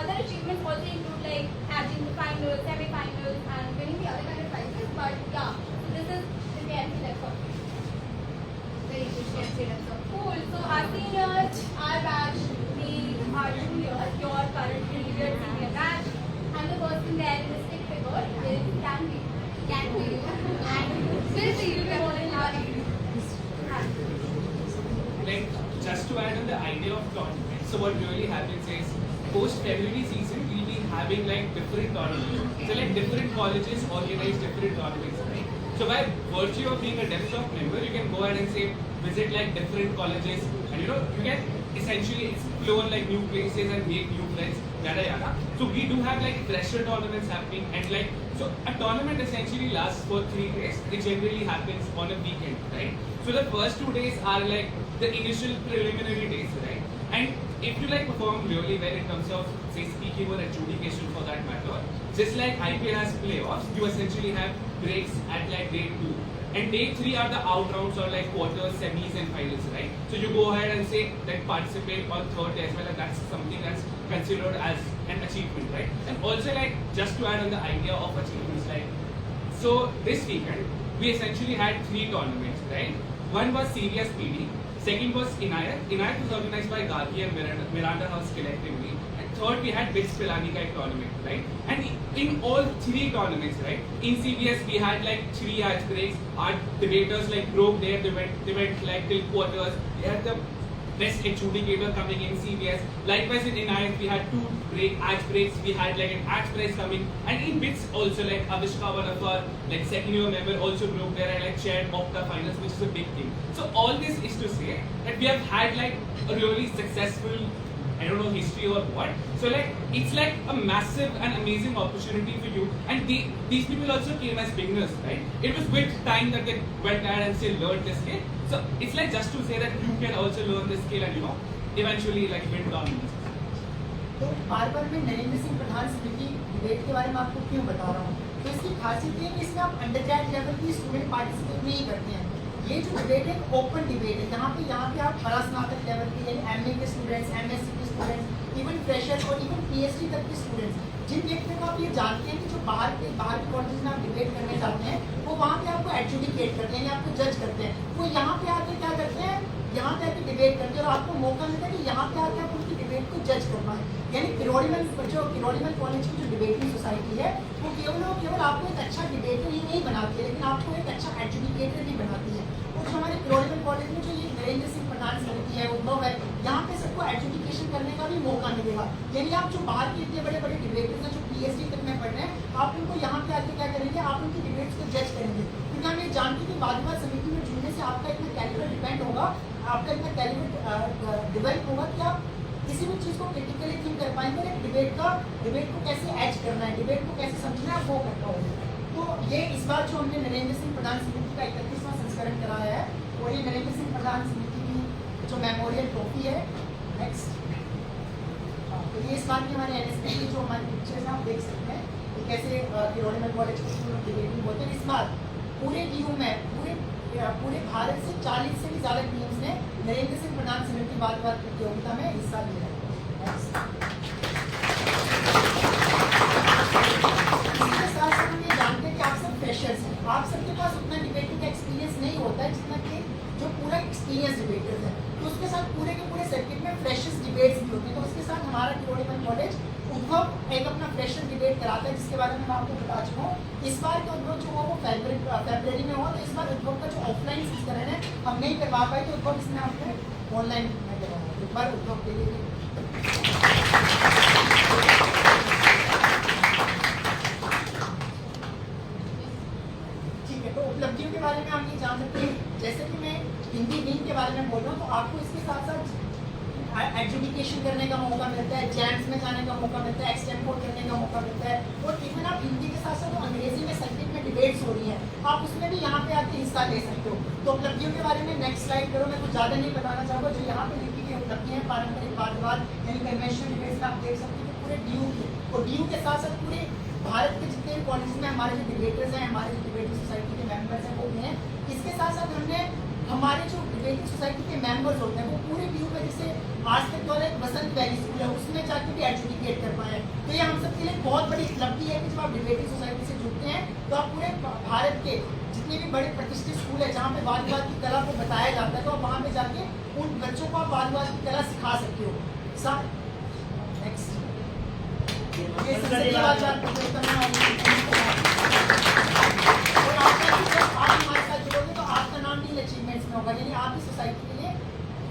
other achievements also include like edging the finals, semi-finals, and winning the other kind of prizes. But yeah, so this is the KMC Desktop. Very good KMC Desktop. Cool. So our seniors, our batch, our juniors, your current junior senior batch, and the person there in the stick figure is Candy. Candy. And we'll see you all in our
Like, just to add on the idea of tournament, so what really happens is post February season we'll be having like different tournaments. So like different colleges organize different tournaments, right? So by virtue of being a desktop member, you can go ahead and say visit like different colleges, and you can essentially explore like new places and make new friends, yada yada. So we do have like fresher tournaments happening, and like so a tournament essentially lasts for 3 days. It generally happens on a weekend, right? So the first 2 days are like the initial preliminary days, right? And if you like perform really well in terms of say speaking or adjudication for that matter, just like IPL has playoffs, you essentially have breaks at like day 2. And day 3 are the out rounds or like quarters, semis and finals, right? So you go ahead and say that participate on third day as well, and that's something that's considered as an achievement, right? And also like just to add on the idea of achievements, like so this weekend we essentially had 3 tournaments, right? One was CVS PD, second was Inayat. Inayat was organized by Gandhi and Miranda House collectively. And third we had BITS Pilani Kai tournament, right? And in all 3 tournaments, right? In CVS we had like 3 match breaks. Our debaters like broke there, they went like till quarters. We had the best adjudicator coming in CVS. Likewise in Inayat we had 2 match breaks. We had like an match prize coming. And in BITS also like Avishka, one of our like second year member, also broke there and like shared Octa finals, which is a big thing. So all this is to say that we have had like a really successful, I don't know, history or what. So like it's like a massive and amazing opportunity for you. And these people also came as beginners, right? It was with time that they went ahead and still learned this skill. So it's like just to say that you can also learn this skill and eventually like win tournaments.
तो बार-बार मैं नरेंद्र सिंह प्रधान समिति डिबेट के बारे में आपको क्यों बता रहा हूँ? तो इसकी खासियत ये है कि इसमें आप अंडरग्रेड लेवल की स्टूडेंट पार्टिसिपेट नहीं करते हैं। ये जो डिबेट है ओपन डिबेट है, यहाँ पे आप परास्नातक लेवल के यानी MA के स्टूडेंट्स, MSc के स्टूडेंट्स, इवन फ्रेशर और इवन PhD तक के स्टूडेंट्स, जिन व्यक्तियों को आप ये जानते हैं कि जो बाहर के कॉलेज में आप डिबेट करने जाते हैं, वो वहाँ पे आपको एडजुडिकेट करते हैं, आपको जज करते हैं। वो यहाँ पे आके क्या करते हैं, यहाँ पे आके डिबेट करते हैं और आपको मौका मिलता है कि यहाँ पे आके आप उनकी डिबेट को जज कर पाएं। यानी किरोड़ीमल कॉलेज की जो डिबेटिंग सोसाइटी है, वो केवल आपको एक अच्छा डिबेटर ही नहीं बनाती है, लेकिन आपको एक अच्छा एडजुडिकेटर भी बनाती है। और जो हमारे किरोड़ीमल कॉलेज में जो ये नरेंद्र सिंह प्रधान समिति है, उद्भव है, यहाँ पे सबको एडजुडिकेशन करने का भी मौका मिलेगा। यानी आप जो बाहर के इतने बड़े डिबेटर्स हैं जो PhD तक में पढ़ रहे हैं, आप उनको यहाँ पे आके क्या करेंगे, आप उनकी डिबेट्स को जज करेंगे, क्योंकि हम ये जानते हैं कि वाद विवाद समिति में जुड़ने से आपका इतना कैलिबर डिपेंड होगा, आपका इतना कैलिबर डिवेल्प होगा कि आप किसी भी चीज़ को क्रिटिकली थिंक कर पाएंगे और डिबेट को कैसे एज करना है, डिबेट को कैसे समझना है, वो कर पाओगे। तो ये इस बार जो हमने नरेंद्र सिंह प्रधान समिति का 31वां संस्करण कराया है, और ये नरेंद्र सिंह प्रधान समिति की जो मेमोरियल ट्रॉफी है, नेक्स्ट, तो ये इस बार की हमारे NSP की जो हमारी पिक्चर्स हैं आप देख सकते हैं कि कैसे किरोड़ी में कॉलेज के स्कूल डिबेटिंग होते हैं। इस बार पूरे DU में पूरे भारत से 40 से भी ज़्यादा टीम्स ने नरेंद्र सिंह प्रधान समिति वाद विवाद प्रतियोगिता में हिस्सा लिया है। इसके साथ साथ हम ये जानते हैं कि आप सब फ्रेशर्स हैं, आप सबके पास उतना डिबेटिंग का एक्सपीरियंस नहीं होता है जितना कि जो पूरा एक्सपीरियंस डिबेटर्स है, तो उसके साथ पूरे के पूरे सर्किट में फ्रेशर्स डिबेट्स भी होते हैं। तो उसके साथ हमारा किरोड़ी कॉलेज उद्भव एक अपना फ्रेशर डिबेट कराता है, जिसके बारे में मैं आपको बता चुका हूँ। इस बार का उद्भव जो हुआ वो फरवरी में हुआ, तो इस बार उद्भव का जो ऑफलाइन संस्करण है हम नहीं करवा पाए, तो उद्भव इसमें हमने ऑनलाइन करवाया। एक बार उद्भव के लिए ठीक है। तो उपलब्धियों के बारे में हम ये जान सकते हैं, जैसे कि मैं हिंदी विंग के बारे में बोल रहा हूँ, तो आपको इसके साथ साथ एजुकेशन करने का मौका मिलता है, जैम्स में जाने का मौका मिलता है, एक्सटेम्पोर्ट करने का मौका मिलता है, और इवन आप हिंदी के साथ साथ जो अंग्रेजी में सर्किट में डिबेट्स हो रही हैं, आप उसमें भी यहाँ पे आके हिस्सा ले सकते हो। तो उपलब्धियों के बारे में नेक्स्ट स्लाइड करो, मैं कुछ ज़्यादा नहीं बताना चाहूँगा। जो यहाँ पे लिखी गई उपलब्धियाँ हैं पारंपरिक वाद विवाद यानी कन्वेंशनल डिबेट्स में आप देख सकते हो पूरे DU की, और DU के साथ साथ पूरे भारत के जितने भी कॉलेज में हमारे जो डिबेटर्स हैं, हमारे जो डिबेटिंग सोसाइटी के मेंबर्स हैं वो भी हैं। इसके साथ साथ हमने हमारे जो डिबेटिंग सोसाइटी के मेंबर्स होते हैं वो पूरे DU में, जैसे आज तक द्वारा एक वसंत वैली स्कूल है, उसमें जाके भी एजुकेट कर पाए। तो ये हम सबके लिए बहुत बड़ी उपलब्धि है कि जब आप डिबेटिंग सोसाइटी से जुड़ते हैं तो आप पूरे भारत के जितने भी बड़े प्रतिष्ठित स्कूल है जहाँ पे वाद विवाद की कला को बताया जाता है, तो आप वहाँ पे जाके उन बच्चों को आप वाद विवाद की कला सिखा सकते हो। नेक्स्ट, ये संसदीय वाद विवाद प्रतियोगिता और आप हमारे साथ जुड़ोगे तो आपका नाम भी अचीवमेंट्स में होगा, यानी आप इस सोसाइटी के लिए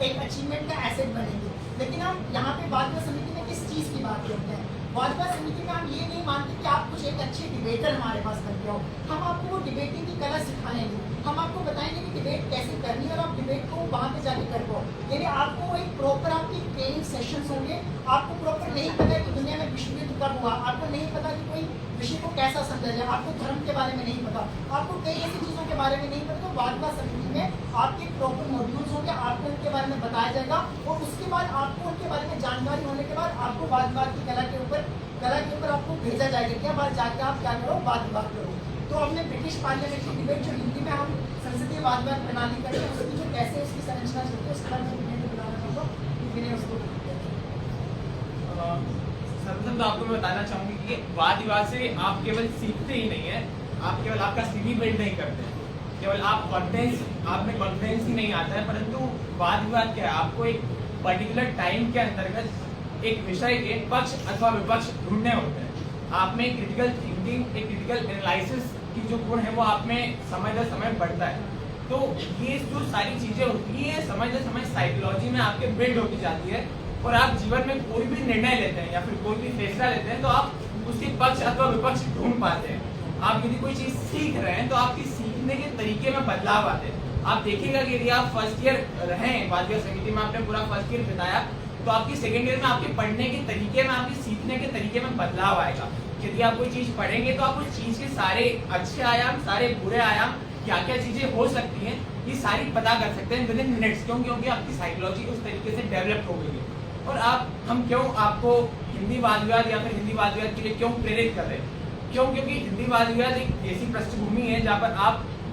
एक अचीवमेंट का एसेट बनेंगे। लेकिन हम यहाँ पे वाद विवाद समिति में किस चीज़ की बात करते हैं, वाद विवाद समिति में हम ये नहीं मानते कि आप कुछ एक अच्छे डिबेटर हमारे पास करके आओ, हम आपको वो डिबेटिंग की कला सिखाएंगे, हम आपको बताएंगे कि डिबेट कैसे करनी है और आप डिबेट को वहाँ पे जाके कर पाओ। यानी आपको एक प्रॉपर आपकी ट्रेनिंग सेशंस होंगे, आपको प्रॉपर नहीं पता है कि दुनिया में विश्व युद्ध कब हुआ, आपको नहीं पता कि कोई विषय को कैसा समझा जाए, आपको धर्म के बारे में नहीं पता, आपको कई ऐसी चीज़ों के बारे में नहीं पता, तो वाद विवाद समिति में आपके प्रॉपर मॉड्यूल्स होंगे, आपको उनके बारे में बताया जाएगा, और उसके बाद आपको उनके बारे में जानकारी होने के बाद आपको वाद विवाद की कला के ऊपर आपको भेजा जाएगा क्या बात जाके आप क्या करो, वाद विवाद करो। तो हमने ब्रिटिश पार्लियामेंट्री डिबेट जो हिंदी में हम संसदीय वाद विवाद प्रणाली करते हैं, उसकी जो कैसे उसकी संरचना चलती है उसके बारे में मैं बताना चाहूँगा, मैंने उसको
सर्वप्रथम तो आपको मैं बताना चाहूंगी कि वाद विवाद से आप केवल सीखते ही नहीं है, आप केवल आपका CV बिल्ड नहीं करते, केवल आप कॉन्फिडेंस ही नहीं आता है, परंतु वाद विवाद क्या है, आपको एक पर्टिकुलर टाइम के अंतर्गत एक विषय के पक्ष अथवा विपक्ष ढूंढने होते हैं। आप में क्रिटिकल थिंकिंग, एक क्रिटिकल एनालिसिस की जो गुण है वो आप में समय दर समय बढ़ता है। तो ये जो सारी चीजें होती हैं समय दर समय साइकोलॉजी में आपके बिल्ड होती जाती है, और आप जीवन में कोई भी निर्णय लेते हैं या फिर कोई भी फैसला लेते हैं तो आप उसके पक्ष अथवा विपक्ष ढूंढ पाते हैं। आप यदि कोई चीज सीख रहे हैं तो आपकी सीखने के तरीके में बदलाव आते हैं। आप देखिएगा कि यदि आप फर्स्ट ईयर रहे वाद विवाद समिति में, आपने पूरा फर्स्ट ईयर बिताया, तो आपकी सेकेंड ईयर में आपके पढ़ने के तरीके में, आपके सीखने के तरीके में बदलाव आएगा। यदि आप कोई चीज पढ़ेंगे तो आप उस चीज के सारे अच्छे आयाम, सारे बुरे आयाम, क्या क्या चीजें हो सकती हैं, ये सारी पता कर सकते हैं विद इन मिनट्स। क्योंकि आपकी साइकोलॉजी उस तरीके से डेवलप हो गई है। और हम क्यों आपको हिंदी वाद विवाद या फिर हिंदी वाद विवाद के लिए क्यों प्रेरित कर रहे हैं? क्योंकि हिंदी वाद विवाद एक ऐसी पृष्ठभूमि है जहाँ पर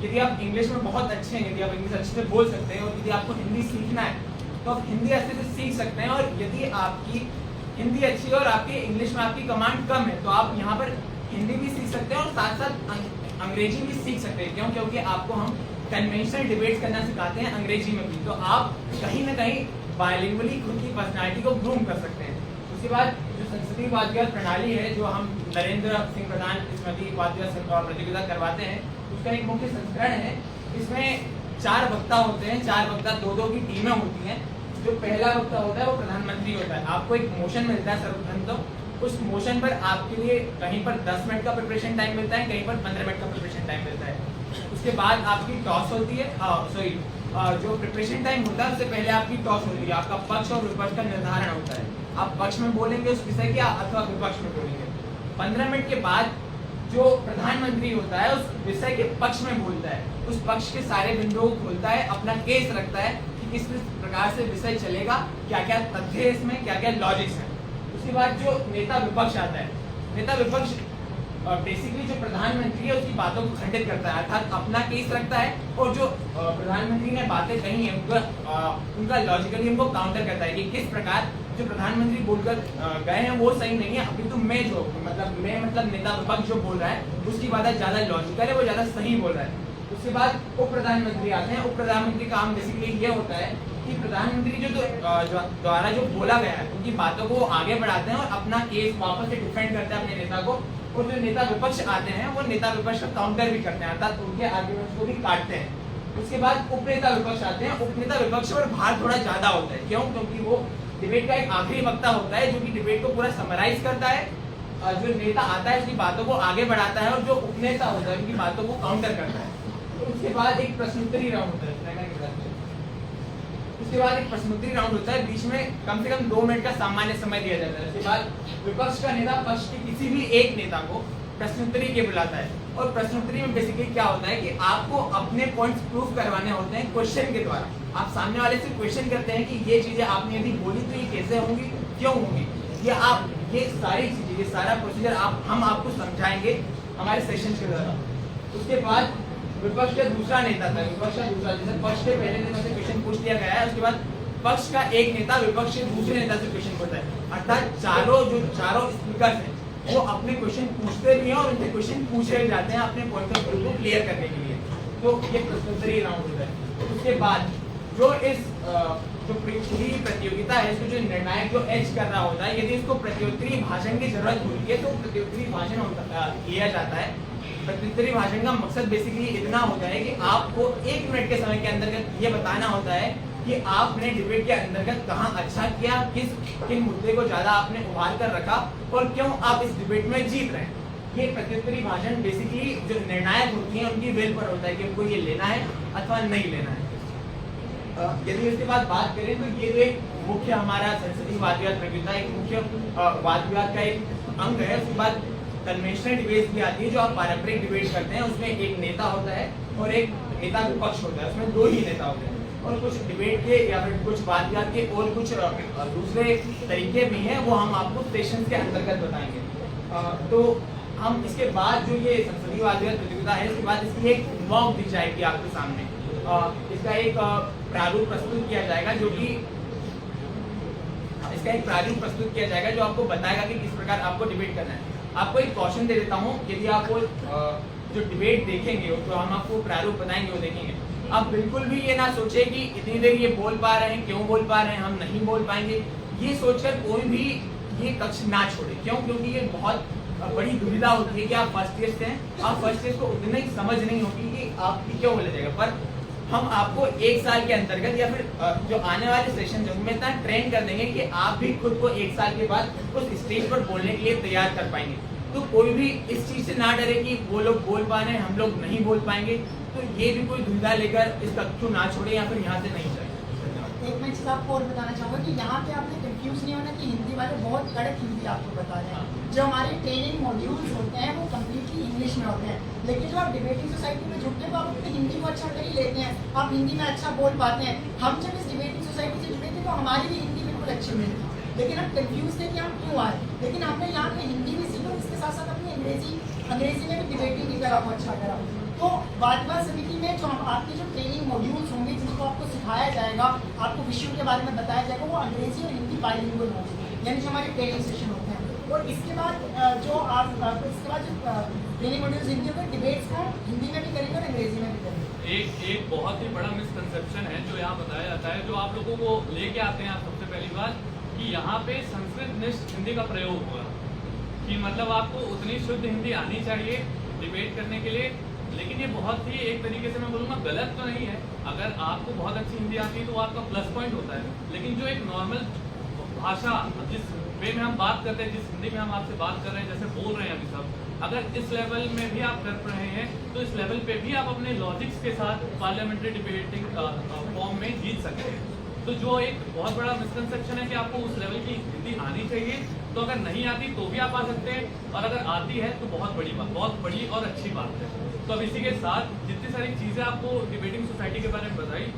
यदि आप इंग्लिश में बहुत अच्छे हैं, यदि आप इंग्लिश अच्छे से बोल सकते हैं और यदि आपको हिंदी सीखना है तो आप हिंदी अच्छे से सीख सकते हैं। और यदि आपकी हिंदी अच्छी है और आपकी इंग्लिश में आपकी कमांड कम है तो आप यहाँ पर हिंदी भी सीख सकते हैं और साथ साथ अंग्रेजी भी सीख सकते हैं। क्योंकि आपको हम कन्वेंशनल डिबेट्स करना सिखाते हैं अंग्रेजी में भी, तो आप कहीं ना कहीं बायलिंगुअली खुद की पर्सनालिटी को ग्रूम कर सकते हैं। उसके बाद जो संसदीय वाद विवाद प्रणाली है जो हम नरेंद्र सिंह प्रधान स्मृति वाद विवाद प्रतियोगिता करवाते हैं, उसका एक मुख्य संस्करण है। इसमें 4 वक्ता होते हैं, 4 वक्ता 2-2 की टीमें होती हैं। जो पहला वक्ता होता है वो प्रधानमंत्री होता है। आपको एक मोशन मिलता है सर्वप्रथम तो
उस मोशन पर आपके लिए कहीं पर 10 मिनट का प्रिपरेशन टाइम मिलता है, कहीं पर 15 मिनट का प्रिपरेशन टाइम मिलता है। उसके बाद आपकी टॉस होती है, जो प्रिपरेशन टाइम होता है उससे पहले आपकी टॉस होती है, आपका पक्ष और विपक्ष का निर्धारण होता है। आप पक्ष में बोलेंगे उस विषय की अथवा विपक्ष में बोलेंगे। 15 मिनट के बाद जो प्रधानमंत्री होता है उस विषय के पक्ष में बोलता है, उस पक्ष के सारे बिंदुओं को खोलता है, अपना केस रखता है कि किस प्रकार से विषय चलेगा, क्या क्या तथ्य है इसमें, क्या क्या लॉजिक्स है। उसके बाद जो नेता विपक्ष आता है, नेता विपक्ष बेसिकली जो प्रधानमंत्री है उसकी बातों को खंडित करता है, अर्थात अपना केस रखता है और जो प्रधानमंत्री ने बातें कही है उनका लॉजिकली उनको काउंटर करता है कि किस प्रकार जो प्रधानमंत्री बोलकर गए हैं वो सही नहीं है, अभी तो मैं मतलब नेता विपक्ष जो बोल रहा है उसकी बात ज्यादा लॉजिकल है, वो ज्यादा सही बोल रहा है। उसके बाद उप प्रधानमंत्री आते हैं। उप प्रधानमंत्री का काम बेसिकली ये होता है कि प्रधानमंत्री द्वारा जो बोला गया है उनकी बातों को आगे बढ़ाते हैं और अपना केस वापस से डिफेंड करते हैं अपने नेता को, और जो नेता विपक्ष आते हैं वो नेता विपक्ष का काउंटर भी करते हैं, अर्थात उनके आर्ग्यूमेंट्स को भी काटते हैं। उसके बाद उपनेता विपक्ष आते हैं। उपनेता विपक्ष पर भार थोड़ा ज्यादा होता है, क्यों? क्योंकि वो डिबेट का एक आखिरी वक्ता होता है जो कि डिबेट को पूरा समराइज करता है, जो नेता आता है उसकी बातों को आगे बढ़ाता है और जो उपनेता होता है उनकी बातों को काउंटर करता है। तो उसके बाद एक प्रश्नोत्तरी राउंड होता है, उसके बाद एक प्रश्नोत्तरी राउंड होता है, बीच में कम से कम 2 मिनट का सामान्य समय दिया जाता है। उसके बाद विपक्ष का नेता पक्ष के किसी भी एक नेता को प्रश्नोत्तरी के बुलाता है, और प्रश्नोत्तरी में बेसिकली क्या होता है कि आपको अपने पॉइंट्स प्रूव करवाने होते हैं क्वेश्चन के द्वारा। आप सामने वाले से क्वेश्चन करते हैं कि ये चीजें आपने यदि बोली तो ये कैसे होंगी, क्यों होंगी, ये सारी चीजें, ये सारा प्रोसीजर हम आपको समझाएंगे हमारे सेशन के द्वारा। उसके बाद विपक्ष का दूसरा नेता था, विपक्ष का दूसरा, जैसे पक्ष के पहले नेता से क्वेश्चन पूछ लिया गया है, उसके बाद पक्ष का एक नेता विपक्ष के दूसरे नेता से क्वेश्चन पूछता है, अर्थात चारों स्पीकर हैं वो अपने क्वेश्चन पूछते भी हैं और उनसे क्वेश्चन पूछे भी जाते हैं अपने पॉइंट ऑफ व्यू को क्लियर करने के लिए। तो ये प्रश्नोत्तरी राउंड होता है। उसके बाद जो जो पूरी प्रतियोगिता है, इसको जो निर्णायक जो एज कर रहा होता है, यदि इसको प्रत्युत्तरी भाषण की जरूरत होती है तो प्रत्युत्तरी भाषण किया जाता है। प्रत्युत्तरी भाषण का मकसद बेसिकली इतना होता है कि आपको 1 मिनट के समय के अंतर्गत ये बताना होता है कि आपने डिबेट के अंतर्गत कहाँ अच्छा किया, किन मुद्दे को ज्यादा आपने उभार कर रखा और क्यों आप इस डिबेट में जीत रहे हैं। ये प्रत्युत्तरी भाषण बेसिकली जो निर्णायक होती है उनकी वेल पर होता है कि उनको ये लेना है अथवा नहीं लेना है। यदि इसके बाद बात करें तो ये एक मुख्य हमारा संसदीय वाद विवाद प्रतियोगिता एक मुख्य वाद विवाद का एक अंग है। उसके बाद कन्वेंशनल डिबेट भी आती है जो आप पारंपरिक डिबेट करते हैं, उसमें एक नेता होता है और एक नेता विपक्ष होता है, उसमें 2 ही नेता होते हैं। और कुछ डिबेट के या फिर कुछ वाद विवाद के और कुछ दूसरे तरीके भी हैं, वो हम आपको सेशन के अंतर्गत बताएंगे। तो हम इसके बाद जो ये संसदीय वाद विवाद प्रतियोगिता है, इसके बाद इसकी एक मॉक दी जाएगी आपके सामने। इसका एक प्रारूप प्रस्तुत किया जाएगा जो आपको बताएगा कि किस प्रकार आपको डिबेट करना है। आपको एक क्वेश्चन दे देता हूँ, यदि आपको जो डिबेट देखेंगे तो हम आपको प्रारूप बताएंगे वो देखेंगे, आप बिल्कुल भी ये ना सोचे कि इतनी देर ये बोल पा रहे हैं, क्यों बोल पा रहे हैं, हम नहीं बोल पाएंगे, ये सोचकर कोई भी ये कक्ष ना छोड़े। क्यों? क्योंकि ये बहुत बड़ी दुविधा होती है कि आप फर्स्ट ईयर से हैं, आप फर्स्ट ईयर को उतनी समझ नहीं होगी कि आपकी क्यों बोला जाएगा, पर हम आपको 1 साल के अंतर्गत या फिर जो आने वाले सेशन में इतना ट्रेन कर देंगे कि आप भी खुद को 1 साल के बाद उस स्टेज पर बोलने के लिए तैयार कर पाएंगे। तो कोई भी इस चीज से ना डरे कि वो लोग बोल पा रहे हैं, हम लोग नहीं बोल पाएंगे, तो ये भी कोई दुविधा लेकर इस कक्ष को ना छोड़े या फिर यहाँ से नहीं जाए।
एक मैं चीज़ आपको और बताना चाहूँगा कि यहाँ पे आपने कंफ्यूज नहीं होना कि हिंदी वाले बहुत कड़क हिंदी आपको बता रहे हैं। जो हमारे ट्रेनिंग मॉड्यूल्स होते हैं वो कम्प्लीटली इंग्लिश में होते हैं, लेकिन जो आप डिबेटिंग सोसाइटी में जुड़ते हैं तो आप अपनी हिंदी को अच्छा कर ही लेते हैं, आप हिंदी में अच्छा बोल पाते हैं। हम जब इस डिबेटिंग सोसाइटी से जुड़े थे तो हमारी भी हिंदी बिल्कुल अच्छी मिली थी, लेकिन हम कंफ्यूज थे कि हम क्यों आए। लेकिन हमने यहाँ पे हिंदी भी सीखा, इसके साथ साथ अपनी अंग्रेजी में भी डिबेटिंग की करा, अच्छा करा। तो वाद विवाद समिति में जो हम आपके जो ट्रेनिंग मॉड्यूल्स होंगे जिसको आपको सिखाया जाएगा, आपको विषयों के बारे में बताया जाएगा, वो अंग्रेजी और हिंदी बाइलिंगुअल होंगे, यानी जो हमारे ट्रेनिंग सेशन होते हैं। और इसके बाद जो इसके बाद जो ट्रेनिंग मॉड्यूल्स हिंदी होंगे, डिबेट्स को हिंदी में भी करेंगे और अंग्रेजी में भी करेंगे।
एक बहुत ही बड़ा मिसकंसेप्शन है जो यहाँ बताया जाता है, जो आप लोगों को लेके आते हैं आप सबसे पहली बात कि यहाँ पे संस्कृत निष्ठ हिंदी का प्रयोग हुआ, कि मतलब आपको उतनी शुद्ध हिंदी आनी चाहिए डिबेट करने के लिए। लेकिन ये बहुत ही एक तरीके से मैं बोलूँगा गलत तो नहीं है। अगर आपको बहुत अच्छी हिंदी आती है तो वो आपका प्लस पॉइंट होता है, लेकिन जो एक नॉर्मल भाषा जिस वे में हम बात करते हैं, जिस हिंदी में हम आपसे बात कर रहे हैं, जैसे बोल रहे हैं अभी सब, अगर इस लेवल में भी आप कर रहे हैं तो इस लेवल पे भी आप अपने लॉजिक्स के साथ पार्लियामेंट्री डिबेटिंग फॉर्म में जीत सकते हैं। तो जो एक बहुत बड़ा मिसकंसेप्शन है कि आपको उस लेवल की हिंदी आनी चाहिए, तो अगर नहीं आती तो भी आप आ सकते हैं, और अगर आती है तो बहुत बड़ी और अच्छी बात है। तो अब इसी के साथ जितनी सारी चीज़ें आपको डिबेटिंग सोसाइटी के बारे में बताई,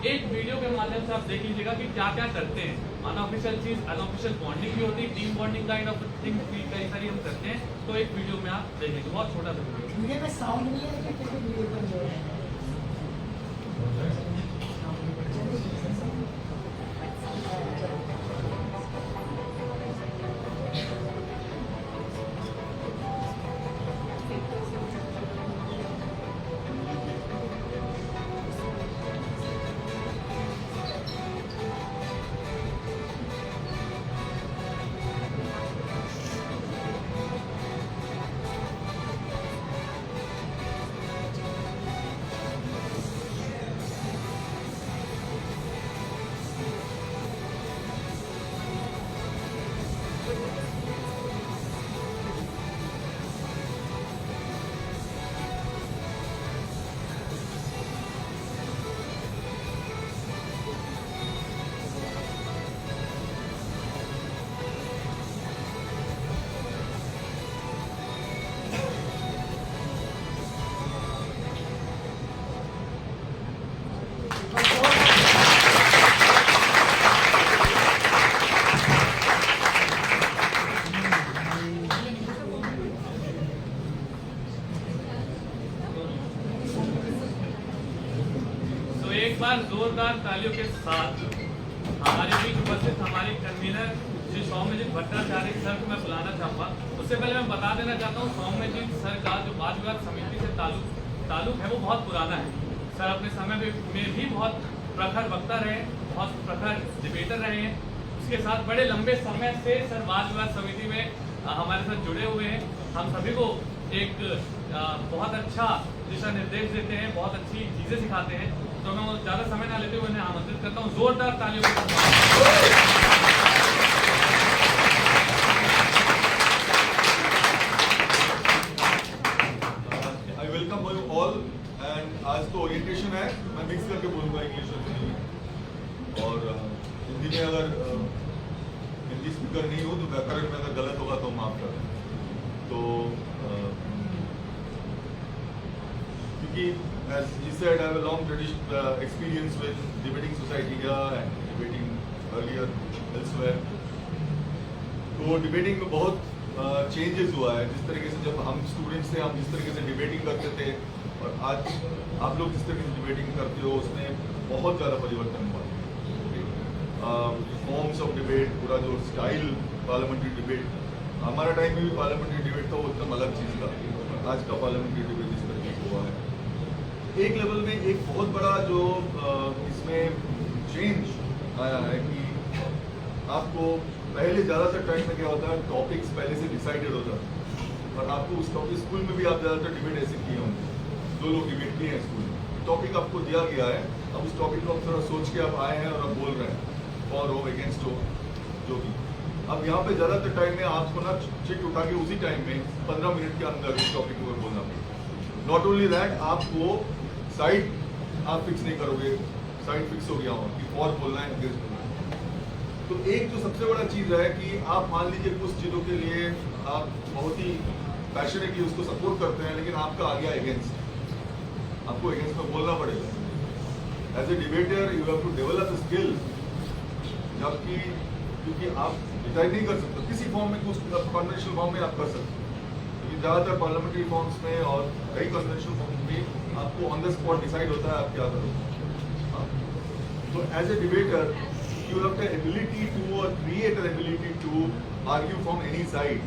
एक वीडियो के माध्यम से आप देख लीजिएगा कि क्या क्या करते हैं। अनऑफिशियल चीज़, अनऑफिशियल बॉन्डिंग भी होती है, team bonding kind of thing भी कई सारी हम करते हैं। तो एक वीडियो में आप देख लीजिए, बहुत छोटा सा वीडियो।
वीडियो में साउंड नहीं है लेकिन फिर भी वीडियो पर जो है
एक बार जोरदार तालियों के साथ हमारे बीच उपस्थित हमारे कन्वीनर श्री सौम्यजीत भट्टाचार्य सर को मैं बुलाना चाहूँगा। उससे पहले मैं बता देना चाहता हूँ, सौम्यजीत सर का जो वाद विवाद समिति से ताल्लुक है वो बहुत पुराना है। सर अपने समय में भी बहुत प्रखर वक्ता रहे, बहुत प्रखर डिबेटर रहे हैं। उसके साथ बड़े लंबे समय से सर वाद विवाद समिति में हमारे साथ जुड़े हुए हैं। हम सभी को एक बहुत अच्छा दिशा निर्देश देते हैं, बहुत अच्छी चीज़ें सिखाते हैं। तो मैं ज़्यादा समय ना लेते हुए उन्हें आमंत्रित करता हूँ, जोरदार तालियों के साथ।
I welcome you all and आज तो ओरिएंटेशन है, मैं मिक्स करके बोलूँगा इंग्लिश और हिंदी। और हिंदी में अगर हिंदी स्पीकर नहीं हो तो व्याकरण में अगर गलत होगा तो माफ कर दें। तो क्योंकि as he said, I have a long experience with debating society here and debating earlier elsewhere. तो डिबेटिंग में बहुत चेंजेस हुआ है। जिस तरीके से जब हम स्टूडेंट्स थे, हम जिस तरीके से डिबेटिंग करते थे और आज आप लोग जिस तरीके से डिबेटिंग करते हो, उसमें बहुत ज़्यादा परिवर्तन हुआ है। फॉर्म्स ऑफ डिबेट, पूरा जो स्टाइल पार्लियामेंट्री डिबेट, हमारा टाइम में भी पार्लियामेंट्री डिबेट था, वो एकदम अलग चीज़ था। आज का पार्लियामेंट्री डिबेट जिस तरीके से हुआ है, एक लेवल में एक बहुत बड़ा जो इसमें चेंज आया है कि आपको पहले ज़्यादातर टाइम में क्या होता है, टॉपिक्स पहले से डिसाइडेड होता है और आपको उस टॉपिक, स्कूल में भी आप ज़्यादातर डिबेट ऐसे किए होंगे, जो लोग डिबेट किए हैं स्कूल में, टॉपिक आपको दिया गया है, अब उस टॉपिक को आप थोड़ा सोच के आप आए हैं और आप बोल रहे हैं फॉर हो, अगेंस्ट हो, जो भी। अब यहाँ पे ज़्यादातर टाइम में आपको ना चिट उठा के उसी टाइम में 15 मिनट के अंदर उस टॉपिक को बोलना पड़ेगा। नॉट ओनली दैट, आपको साइड आप फिक्स नहीं करोगे, साइड फिक्स हो गया हो कि फॉर बोलना है, अगेंस्ट बोलना है। तो एक जो सबसे बड़ा चीज़ है कि आप मान लीजिए कुछ चीज़ों के लिए आप बहुत ही पैशनेटली उसको सपोर्ट करते हैं, लेकिन आपका आ गया अगेंस्ट, आपको अगेंस्ट में बोलना पड़ेगा। As a debater you have to develop skill, जबकि क्योंकि आप डिसाइड नहीं कर सकते किसी फॉर्म में, कुछ कन्वेंशनल फॉर्म में आप कर सकते हैं, लेकिन ज़्यादातर पार्लियामेंट्री फॉर्म्स में और कई कन्वेंशनल फॉर्म्स में आपको ऑन द स्पॉट डिसाइड होता है आप क्या करोगे। तो as a debater you have the ability to or create an ability to argue from any side.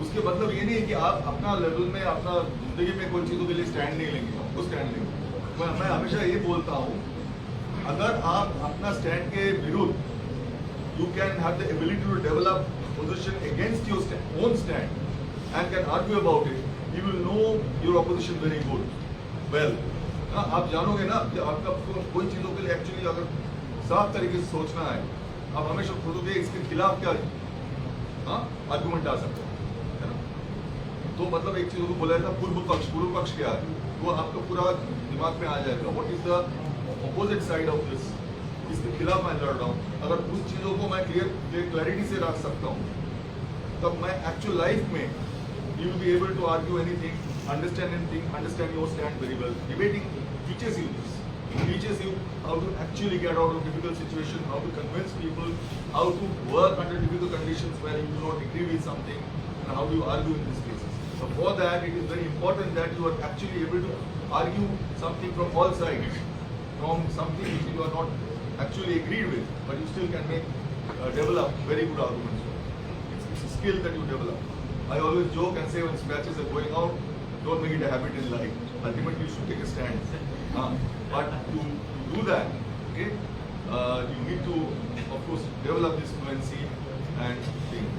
उसके मतलब ये नहीं है कि आप अपना लेवल में, अपना जिंदगी में कोई चीज़ों के लिए स्टैंड नहीं लेंगे, आपको स्टैंड लेंगे। मैं हमेशा ये बोलता हूँ, अगर आप अपना स्टैंड के विरुद्ध you can have the ability to develop position against your own stand and can argue about it, you will know your opposition very well. आप जानोगे ना कि आपका कोई चीज़ों के लिए एक्चुअली अगर साफ तरीके से सोचना है, आप हमेशा खोजोगे इसके खिलाफ क्या हाँ आर्गुमेंट आ सकता है ना। तो मतलब एक चीज को बोला था पूर्व पक्ष क्या है, वो आपका पूरा दिमाग में आ जाएगा। What is the opposite side of this, इसके खिलाफ मैं लड़ रहा हूँ। अगर उस चीजों को मैं क्लैरिटी से रख सकता हूँ, तब मैं एक्चुअल लाइफ में you will be able to argue anything, understand anything, understand your stand very well. Debating teaches you this. It teaches you how to actually get out of difficult situation, how to convince people, how to work under difficult conditions where you do not agree with something, and how do you argue in these cases. So for that, it is very important that you are actually able to argue something from all sides, from something which you are not actually agreed with, but you still can develop very good arguments. It's a skill that you develop. I always joke and say when scratches are going out, don't make it a habit in life. Ultimately, you should take a stand. But to do that, okay, you need to, of course, develop this fluency and thing.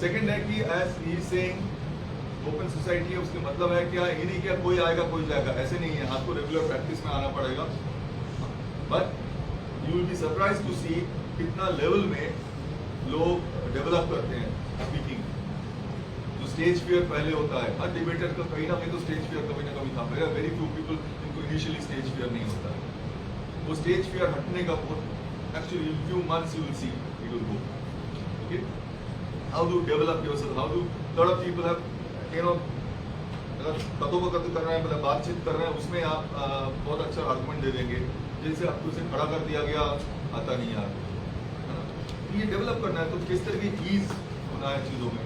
Second है कि as he is saying, open society है, उसके मतलब है क्या, ये नहीं क्या कोई आएगा कोई जाएगा, ऐसे नहीं है। आपको रेगुलर प्रैक्टिस में आना पड़ेगा। But you will be surprised to see कितना लेवल में लोग डेवलप करते हैं स्पीकिंग। स्टेज फियर पहले होता है, हर डिबेटर का कहीं ना कहीं तो स्टेज फियर कभी ना कभी था। मेरा वेरी फ्यू पीपल जिनको इनिशियली स्टेज फियर नहीं होता है। वो स्टेज फियर हटने का actually in few months you will see it will go. Okay, how do develop yourself, how do lot of people have you know, अगर कथोपकथन कर रहे हैं, मतलब बातचीत कर रहे हैं, उसमें आप बहुत अच्छा आर्गुमेंट दे देंगे, जैसे आपको उसे खड़ा कर दिया गया, आता नहीं यार, है ना। ये डेवलप करना है, तो किस तरह की ईज होना है चीज़ों में।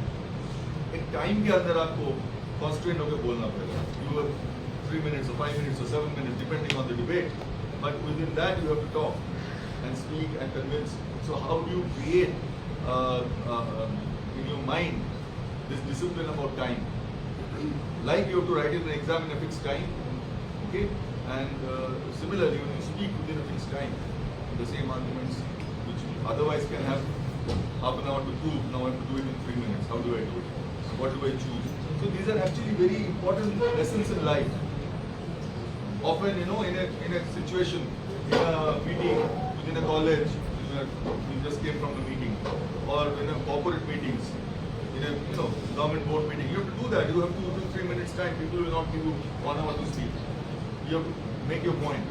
एक टाइम के अंदर आपको कॉन्स्टेंट होकर बोलना पड़ेगा। You have 3 minutes or 5 minutes or 7 minutes depending on the debate, but within that you have to talk and speak and convince. So how do you create in your mind this discipline about time? Like you have to write in an exam in a fixed time, okay, and similarly when you speak within a fixed time, the same arguments which otherwise can have half an hour to prove, now I have to do it in 3 minutes. How do I do it? What do I choose? So these are actually very important lessons in life. Often, you know, in a situation, in a meeting, within a college, you just came from the meeting, or in a corporate meetings, in a government board meeting, you have to do that. You have to do 3 minutes time. People will not give you 1 hour to speak. You have to make your point.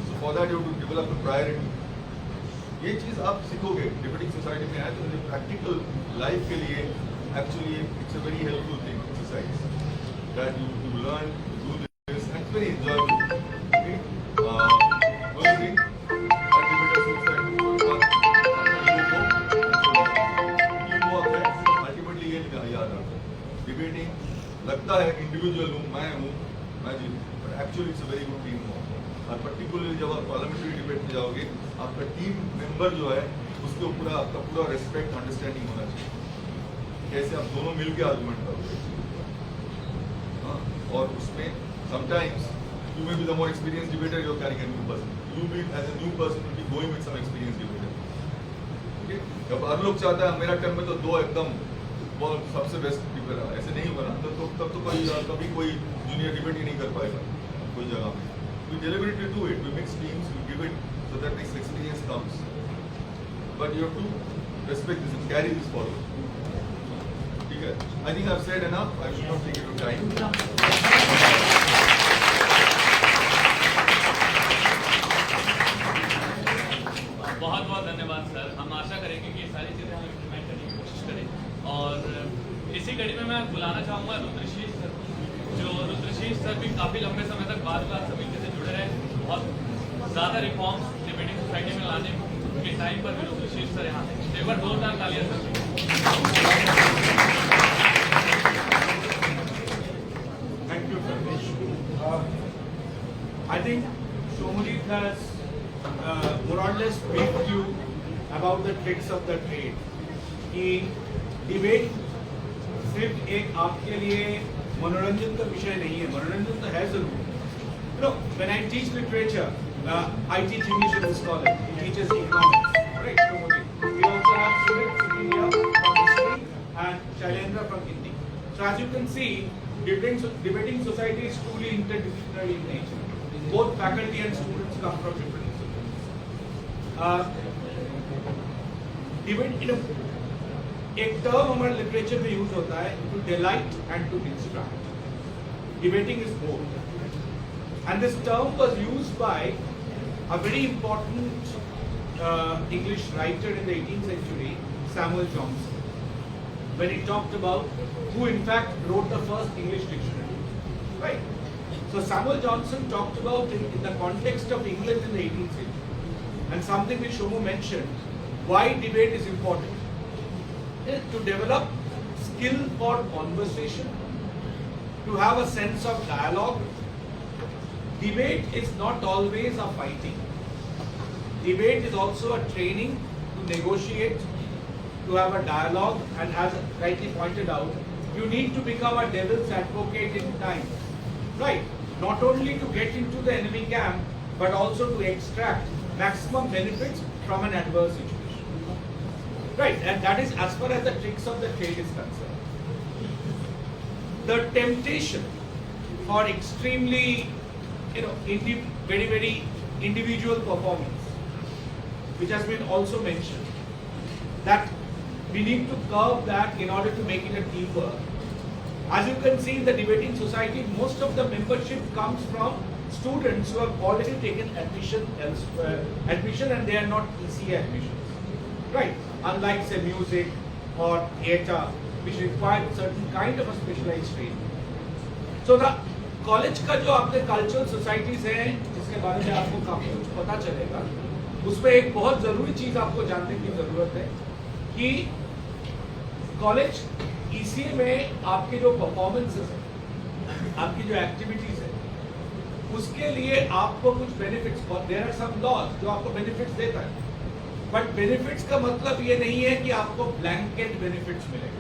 So for that, you have to develop a priority. ये चीज़ आप सीखोगे डिबेटिंग सोसाइटी में है, तो प्रैक्टिकल लाइफ के लिए actually it's a very helpful thing, exercise, that you learn to do this, and it's very enjoyable. Okay? One thing, teamwork है, ultimately ये याद रखो। Debating लगता है इंडिविजुअल हूँ, मैं जीतूँ, but actually it's a very good team work. और पर्टिकुलरली जब आप पार्लियामेंट्री डिबेट में जाओगे, आपका टीम मेंबर जो है उसके ऊपर आपका पूरा रेस्पेक्ट, अंडरस्टैंडिंग होना चाहिए, कैसे आप दोनों मिलकर आर्गुमेंट करोगे। हाँ, और उसमें sometimes you may be the more experience debater, you are carrying a new person, you be as a new person will be going with some experience debater. Okay, जब हर लोग चाहता है मेरा टर्म में तो दो एकदम बहुत सबसे बेस्ट डिबेटर, ऐसे नहीं होगा ना, तब तो कभी कोई जूनियर डिबेट ही नहीं कर पाएगा कोई जगह में। We deliberately do it. We mix teams. We give it so that this experience comes. But you have to respect this and carry this forward. Okay. I think I've said enough. I should not take your time.
बहुत बहुत धन्यवाद सर। हम आशा करेंगे कि ये सारी चीज़ें हम इम्प्लीमेंट करने की कोशिश करें। और इसी कड़ी में मैं बुलाना चाहूँगा रुद्रशीष सर, जो रुद्रशीष सर भी काफ़ी लंबे समय तक बात समिति से जुड़े रहे, बहुत ज़्यादा रिफॉर्म्स डिबेटिंग सोसाइटी में लाने के टाइम पर भी रुद्रशीष सर यहाँ एक बार जोरदार तालियां sir.
Thank you, Sarvesh. I think Shomujit has more or less briefed you about the tricks of the trade. कि डिबेट सिर्फ एक आपके लिए मनोरंजन का विषय नहीं है, मनोरंजन तो है जरूर। You know, when I teach literature, I teach English as a scholar. He teaches economics. Correct, Shomujit? We also have Sumit sitting here from history and Shailendra from Hindi. So as you can see, debating society is truly interdisciplinary in nature. Both faculty and students come from different disciplines. Debate एक टर्म हमारे लिटरेचर में यूज होता है, to delight and to instruct. Debating is both. And this term was used by a very important English writer in the 18th century, Samuel Johnson, when he talked about who in fact wrote the first English dictionary. Right? So Samuel Johnson talked about in the context of England in the 18th century. And something which Shomu mentioned, why debate is important is to develop skill for conversation, to have a sense of dialogue. Debate is not always a fighting. Debate is also a training to negotiate, to have a dialogue, and as rightly pointed out, you need to become a devil's advocate in time. Right? Not only to get into the enemy camp, but also to extract maximum benefits from an adverse situation. Right? And that is as far as the tricks of the trade is concerned. The temptation for extremely, very, very individual performance, which has been also mentioned, that we need to curb that in order to make it a teamwork. As you can see in the debating society, most of the membership comes from students who have already taken admission elsewhere, and they are not ECA admissions. Right? Unlike say music or theatre, which require certain kind of a specialized training. So the college का जो आपके cultural societies हैं, जिसके बारे में आपको काफी कुछ पता चलेगा, उसमें एक बहुत जरूरी चीज आपको जानने की जरूरत है कि कॉलेज ECA में आपके जो परफॉर्मेंसेस है, आपकी जो एक्टिविटीज है, उसके लिए आपको कुछ benefits, there are some laws जो आपको बेनिफिट्स देता है, बट बेनिफिट्स का मतलब ये नहीं है कि आपको ब्लैंकेट बेनिफिट्स मिलेगा.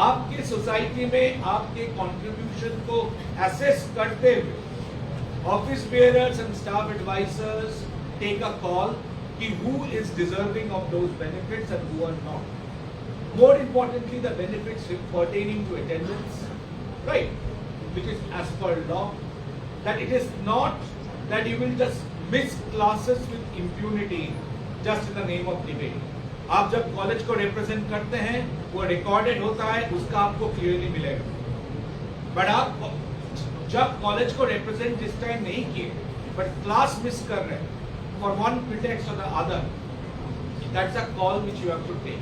आपके सोसाइटी में आपके कंट्रीब्यूशन को एसेस करते हुए office bearers and staff advisers take a call कि who is deserving of those benefits and who are not. More importantly, the benefits pertaining to attendance, right, which is as per law, that it is not that you will just miss classes with impunity just in the name of debate. आप जब कॉलेज को रिप्रेजेंट करते हैं, वो रिकॉर्डेड होता है, उसका आपको क्लियरली मिलेगा. बट आप जब कॉलेज को रिप्रेजेंट जिस टाइम नहीं किए, बट क्लास मिस कर रहे हैं फॉर वन प्रिटेक्स्ट और the other, that's a call which you have to take.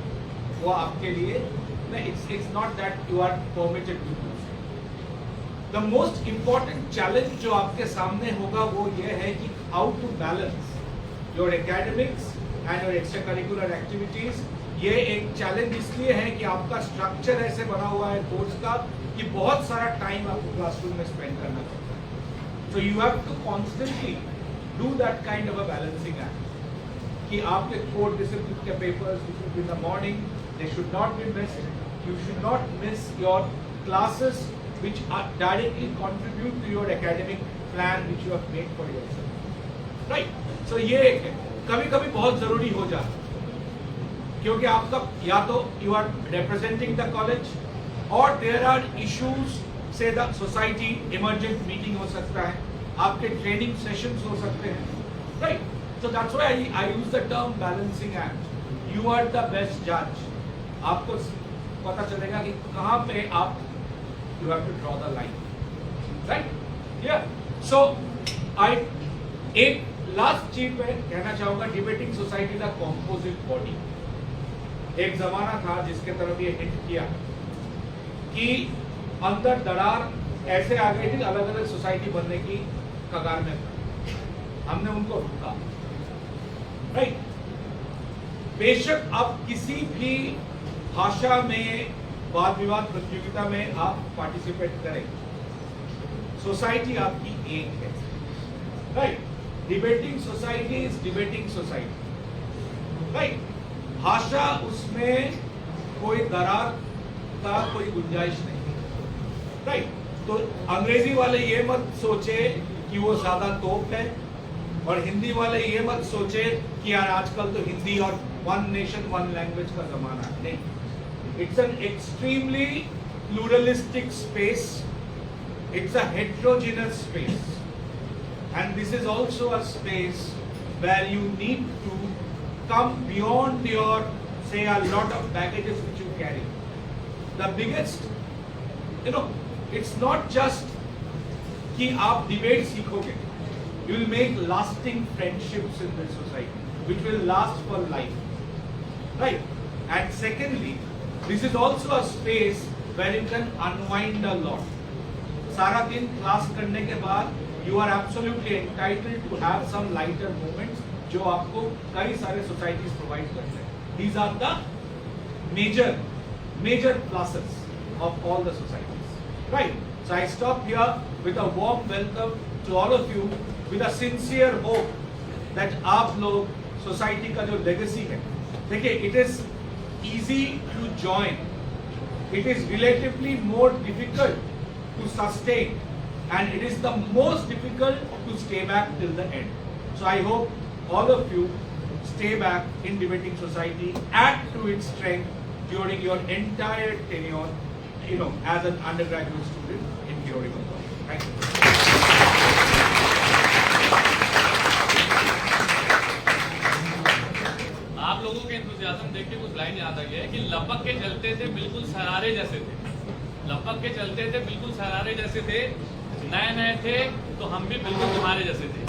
वो आपके लिए it's not that you are permitted to do. The most important challenge जो आपके सामने होगा वो ये है कि how to balance your academics and your extracurricular activities. ये एक चैलेंज इसलिए है कि आपका स्ट्रक्चर ऐसे बना हुआ है कोर्स का कि बहुत सारा टाइम आपको क्लासरूम में स्पेंड करना पड़ता है. So you have to constantly do that kind of a balancing act कि आपके कोर डिसिप्लिन के papers in the morning, they should not be missed. You should not miss your classes which are directly contribute to your academic plan which you have made for yourself. Right? So ये कभी-कभी बहुत जरूरी हो जाता है क्योंकि आपका या तो you are representing the college or there are issues, say the society emergent meeting हो सकता है, आपके training sessions हो सकते हैं. Right? So that's why I use the term balancing act. You are the best judge. आपको पता चलेगा कि कहाँ पे आप you have to draw the line, right? Yeah. So एक लास्ट चीज मैं कहना चाहूंगा, डिबेटिंग सोसाइटी का कॉम्पोजिट बॉडी. एक जमाना था जिसके तरफ ये हिंट किया कि अंदर दरार ऐसे आ गई थी, अलग अलग सोसाइटी बनने की कगार में था. हमने उनको रोका. राइट? बेशक आप किसी भी भाषा में वाद विवाद प्रतियोगिता में आप पार्टिसिपेट करें, सोसाइटी आपकी एक है. Right? Debating society is debating society. Right? भाषा उसमें कोई दरार का कोई गुंजाइश नहीं. राइट? तो अंग्रेजी वाले ये मत सोचे कि वो ज्यादा तोप है, और हिंदी वाले ये मत सोचे कि यार आजकल तो हिंदी और वन नेशन वन लैंग्वेज का जमाना है. नहीं. It's an extremely pluralistic space. It's a heterogeneous space. And this is also a space where you need to come beyond your say a lot of baggages which you carry. The biggest, it's not just कि आप debate सीखोगे. You will make lasting friendships in this society, which will last for life, right? And secondly, this is also a space where you can unwind a lot. सारा दिन क्लास करने के बाद you are absolutely entitled to have some lighter moments जो आपको कई सारे societies provide करते हैं. These are the major pluses of all the societies, right? So I stop here with a warm welcome to all of you, with a sincere hope that आप लोग society का जो legacy है, देखिए, it is easy to join, it is relatively more difficult to sustain, and it is the most difficult to stay back till the end. So I hope all of you stay back in Debating Society, add to its strength during your entire tenure, as an undergraduate student in theoretical college. Thank you.
आप लोगों के एंथुसियाज्म देख के कुछ लाइन याद आ गया है कि लपक के चलते थे बिल्कुल सरारे जैसे थे, लपक के चलते थे बिल्कुल सरारे जैसे थे, नए थे तो हम भी बिल्कुल तुम्हारे जैसे थे.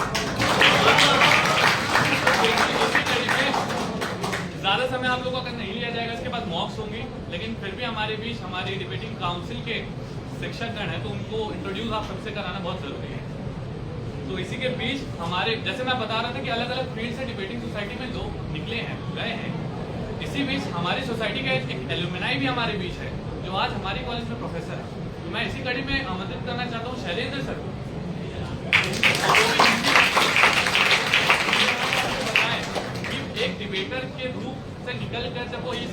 ज्यादा समय आप लोगों का नहीं लिया जाएगा, इसके बाद मॉक्स होंगी, लेकिन फिर भी हमारे बीच हमारी डिबेटिंग काउंसिल के शिक्षकगण हैं, तो उनको इंट्रोड्यूस आप सबसे कराना बहुत जरूरी है. तो इसी के बीच हमारे, जैसे मैं बता रहा था कि अलग अलग फील्ड से डिबेटिंग सोसाइटी में लोग निकले हैं, गए हैं, इसी बीच हमारी सोसाइटी का एक एलुमनाई भी हमारे बीच है जो आज हमारी कॉलेज में प्रोफेसर है. तो मैं इसी कड़ी में आमंत्रित करना चाहता हूँ शैलेंद्र सर को कि एक डिबेटर के रूप से निकल कर जब वो इस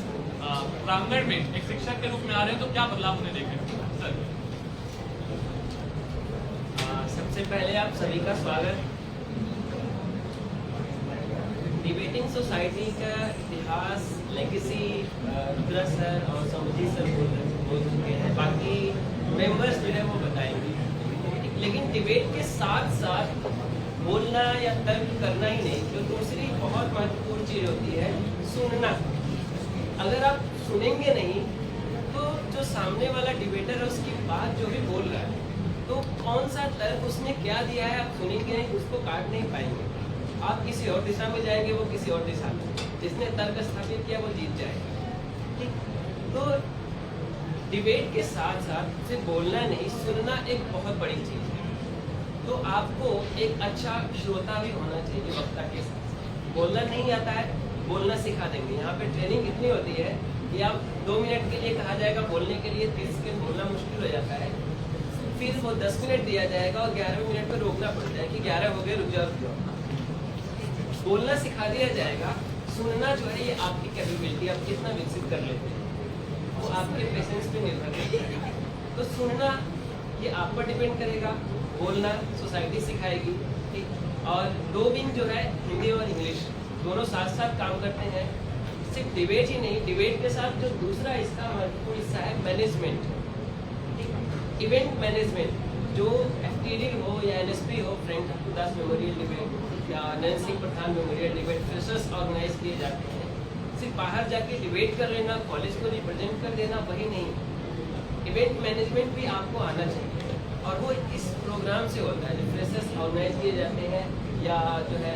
प्रांगण में एक शिक्षक के रूप में आ रहे हैं तो क्या बदलाव उन्हें देखे सर?
सबसे पहले आप सभी का स्वागत. डिबेटिंग सोसाइटी का इतिहास, लेगेसी रुद्रा सर और समुद्री सर बोल चुके हैं, बाकी मेंबर्स जो है वो बताएंगे. लेकिन डिबेट के साथ साथ बोलना या तर्क करना ही नहीं, जो दूसरी बहुत महत्वपूर्ण चीज़ होती है सुनना. अगर आप सुनेंगे नहीं तो जो सामने वाला डिबेटर है उसकी बात जो भी बोल रहा है, तो कौन सा तर्क उसने क्या दिया है आप सुनेंगे नहीं, उसको काट नहीं पाएंगे. आप किसी और दिशा में जाएंगे, वो किसी और दिशा में. जिसने तर्क स्थापित किया वो जीत जाएगा. ठीक, तो डिबेट के साथ साथ सिर्फ बोलना नहीं, सुनना एक बहुत बड़ी चीज़ है. तो आपको एक अच्छा श्रोता भी होना चाहिए वक्ता के साथ. बोलना नहीं आता है, बोलना सिखा देंगे. यहाँ पे ट्रेनिंग इतनी होती है कि आप 2 मिनट के लिए कहा जाएगा बोलने के लिए, 30 सेकंड बोलना मुश्किल हो जाता है. फिर वो 10 मिनट दिया जाएगा और 11वें मिनट पर रोकना पड़ता है कि 11 हो गए, रुक जाओ. बोलना सिखा दिया जाएगा. सुनना जो है ये आपकी कैपेबिलिटी, आप कितना विकसित कर लेते हैं वो आपके पेशेंस पे निर्भर करता है. तो सुनना ये आप पर डिपेंड करेगा, बोलना सोसाइटी सिखाएगी. ठीक, और 2 विंग जो है हिंदी और इंग्लिश दोनों साथ साथ काम करते हैं. सिर्फ डिबेट ही नहीं, डिबेट के साथ जो दूसरा इसका महत्वपूर्ण हिस्सा है मैनेजमेंट. इवेंट मैनेजमेंट, जो FTD हो या NSP हो, फ्रैंक ठाकुरदास मेमोरियल डिबेट या नयन सिंह प्रधान मेमोरियल डिबेट, फ्रेशर्स ऑर्गेनाइज किए जाते हैं. सिर्फ बाहर जाके डिबेट कर लेना, कॉलेज को रिप्रेजेंट कर देना वही नहीं. इवेंट मैनेजमेंट भी आपको आना चाहिए और वो इस प्रोग्राम से होता है. जो फ्रेशर्स ऑर्गेनाइज किए जाते हैं या जो है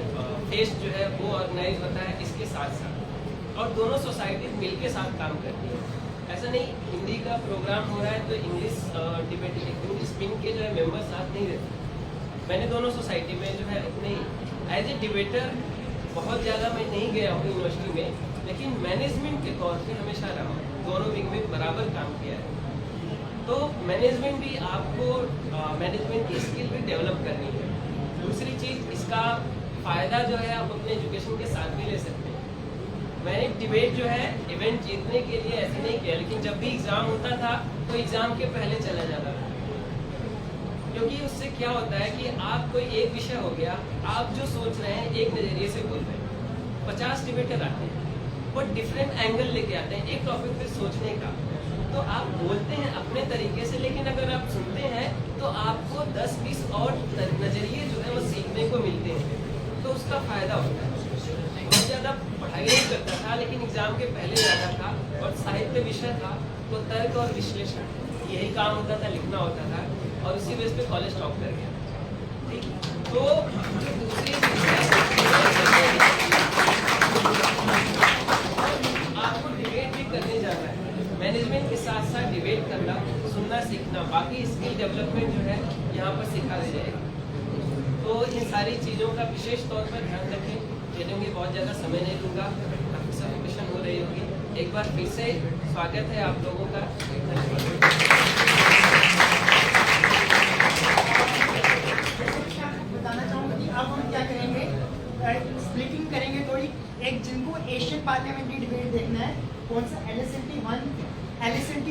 फेस्ट जो है वो ऑर्गेनाइज होता है इसके साथ साथ, और दोनों सोसाइटी मिल के साथ काम करती है. ऐसा नहीं हिंदी का प्रोग्राम हो रहा है तो इंग्लिश डिबेटिंग, इंग्लिश विंग के जो है मेंबर साथ नहीं रहते. मैंने दोनों सोसाइटी में जो है नहीं एज ए डिबेटर बहुत ज़्यादा मैं नहीं गया हूँ यूनिवर्सिटी में, लेकिन मैनेजमेंट के तौर पे हमेशा रहा हूँ. दोनों विंग में बराबर काम किया है. तो मैनेजमेंट भी आपको मैनेजमेंट की स्किल भी डेवलप करनी है. दूसरी चीज़, इसका फ़ायदा जो है आप अपने एजुकेशन के साथ भी ले सकते हैं. मैंने डिबेट जो है इवेंट जीतने के लिए ऐसे नहीं किया, लेकिन जब भी एग्ज़ाम होता था तो एग्ज़ाम के पहले चला जाता था. क्योंकि उससे क्या होता है कि आप कोई एक विषय हो गया, आप जो सोच रहे हैं एक नज़रिए से बोल रहे हैं. 50 डिबेटर आते हैं, वो डिफरेंट एंगल लेके आते हैं एक टॉपिक पे सोचने का. तो आप बोलते हैं अपने तरीके से, लेकिन अगर आप सुनते हैं तो आपको 10-20 और नज़रिए जो है वो सीखने को मिलते हैं. तो उसका फ़ायदा होता है. बहुत ज़्यादा पढ़ाई नहीं करता था, लेकिन एग्जाम के पहले जाता था और साहित्य विषय था तो तर्क और विश्लेषण यही काम होता था, लिखना होता था और उसी बेस पे कॉलेज टॉप कर गया। ठीक, तो दूसरी आपको डिबेट भी करने जाना है, मैनेजमेंट के साथ साथ डिबेट करना, सुनना, सीखना, बाकी स्किल डेवलपमेंट जो है यहाँ पर सिखा दी जाएगी। तो इन सारी चीज़ों का विशेष तौर पर ध्यान रखें। चलेंगे, बहुत ज़्यादा समय नहीं लूँगा, सफिशिएंट हो रही होगी। एक बार फिर से स्वागत है आप लोगों का।
बताना चाहूँगा कि अब हम क्या करेंगे, स्प्लिटिंग करेंगे थोड़ी। एक जिनको एशियन पार्लियामेंट्री डिबेट देखना है, कौन सा LSLT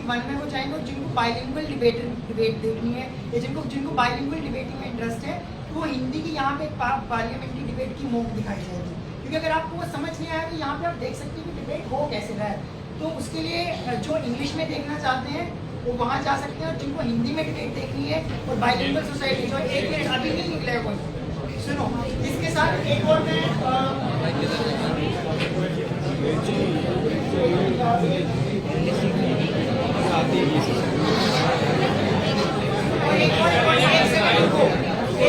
1 में वो जाएंगे, और जिनको बाइलिंगुअल डिबेट देखनी है या जिनको बाइलिंगुअल डिबेटिंग में इंटरेस्ट है, तो वो हिंदी की यहाँ पे पार्लियामेंट्री डिबेट की मॉक दिखाई जाएगी। क्योंकि अगर आपको वो समझ नहीं आया तो यहाँ पे आप देख सकते हैं कि डिबेट हो कैसे रहा है। तो उसके लिए जो इंग्लिश में देखना चाहते हैं वो वहाँ जा सकते हैं, और जिनको हिंदी में डिबेट देखनी है और बाइलिंगुअल सोसाइटी जो 1 मिनट अभी नहीं निकला है कोई, सुनो इसके साथ एक और मैं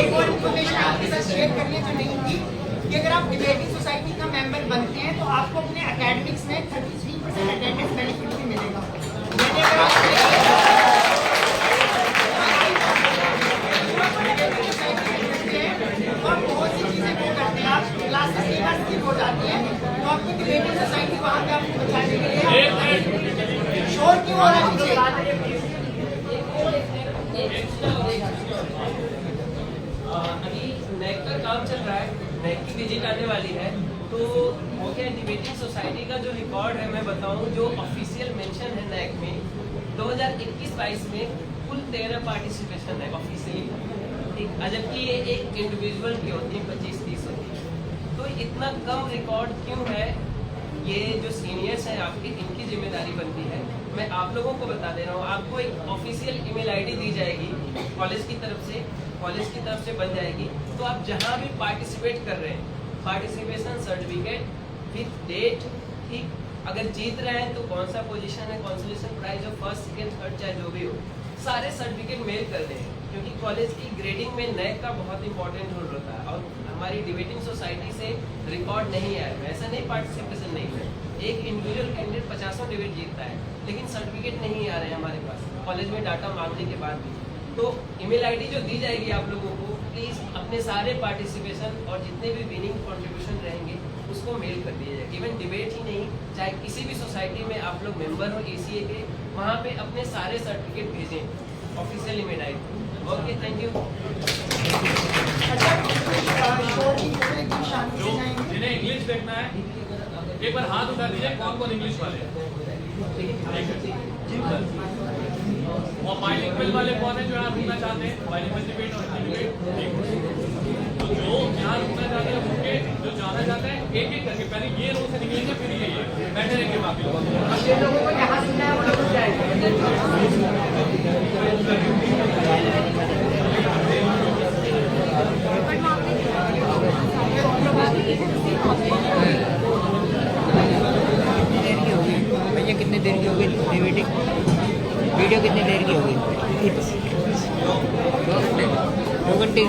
एक और इन्फॉर्मेशन आपके साथ शेयर करनी है जो नहीं थी, कि अगर आप डिबेटिंग सोसाइटी का मेंबर बनते हैं तो आपको अपने एकेडमिक्स में 33% अटेंडेंस बेनिफिट भी मिलेगा। और बहुत सी चीजें वो करते हैं, आप क्लासेस के बाद स्किप हो जाती है, तो आपकी डिबेटिंग सोसाइटी वहाँ पे आपको बचाने के लिए शोर क्यों हो रहा है पीछे?
अभी नेक का काम चल रहा है, नेक की विजिट आने वाली है, तो वो क्या डिबेटिंग सोसाइटी का जो रिकॉर्ड है मैं बताऊं, जो ऑफिशियल मेंशन है नेक में 2021-22 में कुल 13 पार्टिसिपेशन है ऑफिशियली, ठीक, जबकि ये एक इंडिविजुअल की होती है 25-30 होती है। तो इतना कम रिकॉर्ड क्यों है? ये जो सीनियर्स हैं आपके, इनकी जिम्मेदारी बनती है। मैं आप लोगों को बता दे रहा हूँ, आपको एक ऑफिशियल ईमेल आईडी दी जाएगी कॉलेज की तरफ से बन जाएगी। तो आप जहाँ भी पार्टिसिपेट कर रहे हैं, पार्टिसिपेशन सर्टिफिकेट विथ डेट, ठीक, अगर जीत रहे हैं तो कौन सा पोजीशन है, कंसोलेशन प्राइज और फर्स्ट, सेकंड, थर्ड, चाहे जो भी हो, सारे सर्टिफिकेट मेल कर दें, क्योंकि कॉलेज की ग्रेडिंग में नैक का बहुत इंपॉर्टेंट रोल होता है। और हमारी डिबेटिंग सोसाइटी से रिकॉर्ड नहीं आया, ऐसा नहीं पार्टिसिपेशन नहीं है, एक इंडिविजुअल कैंडिडेट 50 डिबेट जीतता है, लेकिन सर्टिफिकेट नहीं आ रहे हैं हमारे पास कॉलेज में डाटा मांगने के बाद भी। तो ईमेल आईडी जो दी जाएगी आप लोगों को, प्लीज़ अपने सारे पार्टिसिपेशन और जितने भी विनिंग कंट्रीब्यूशन रहेंगे उसको मेल कर दीजिएगा। इवन डिबेट ही नहीं, चाहे किसी भी सोसाइटी में आप लोग मेंबर हो ACA के, वहाँ पे अपने सारे सर्टिफिकेट भेजें official email ID. Okay, thank you.
जिन्हें इंग्लिश देखना है एक बार हाथ उठा दीजिए, कौन कौन इंग्लिश वाले हैं? और बाइलिंगुअल वाले कौन है जो यहाँ रुकना चाहते हैं? बाइलिंगुअल डिबेट और हिंदी डिबेट, तो जो यहाँ रुकना चाहते हैं उनके, जो जाना चाहते हैं एक एक करके पहले ये रो से निकलेंगे, फिर ये बैठे रहेंगे बाकी लोग।
लोगों को यहाँ सुनना है वो लोग जाएंगे।
भैया कितनी देर की होगी डिबेटिंग? वीडियो कितनी देर की होगी? 2 घंटे।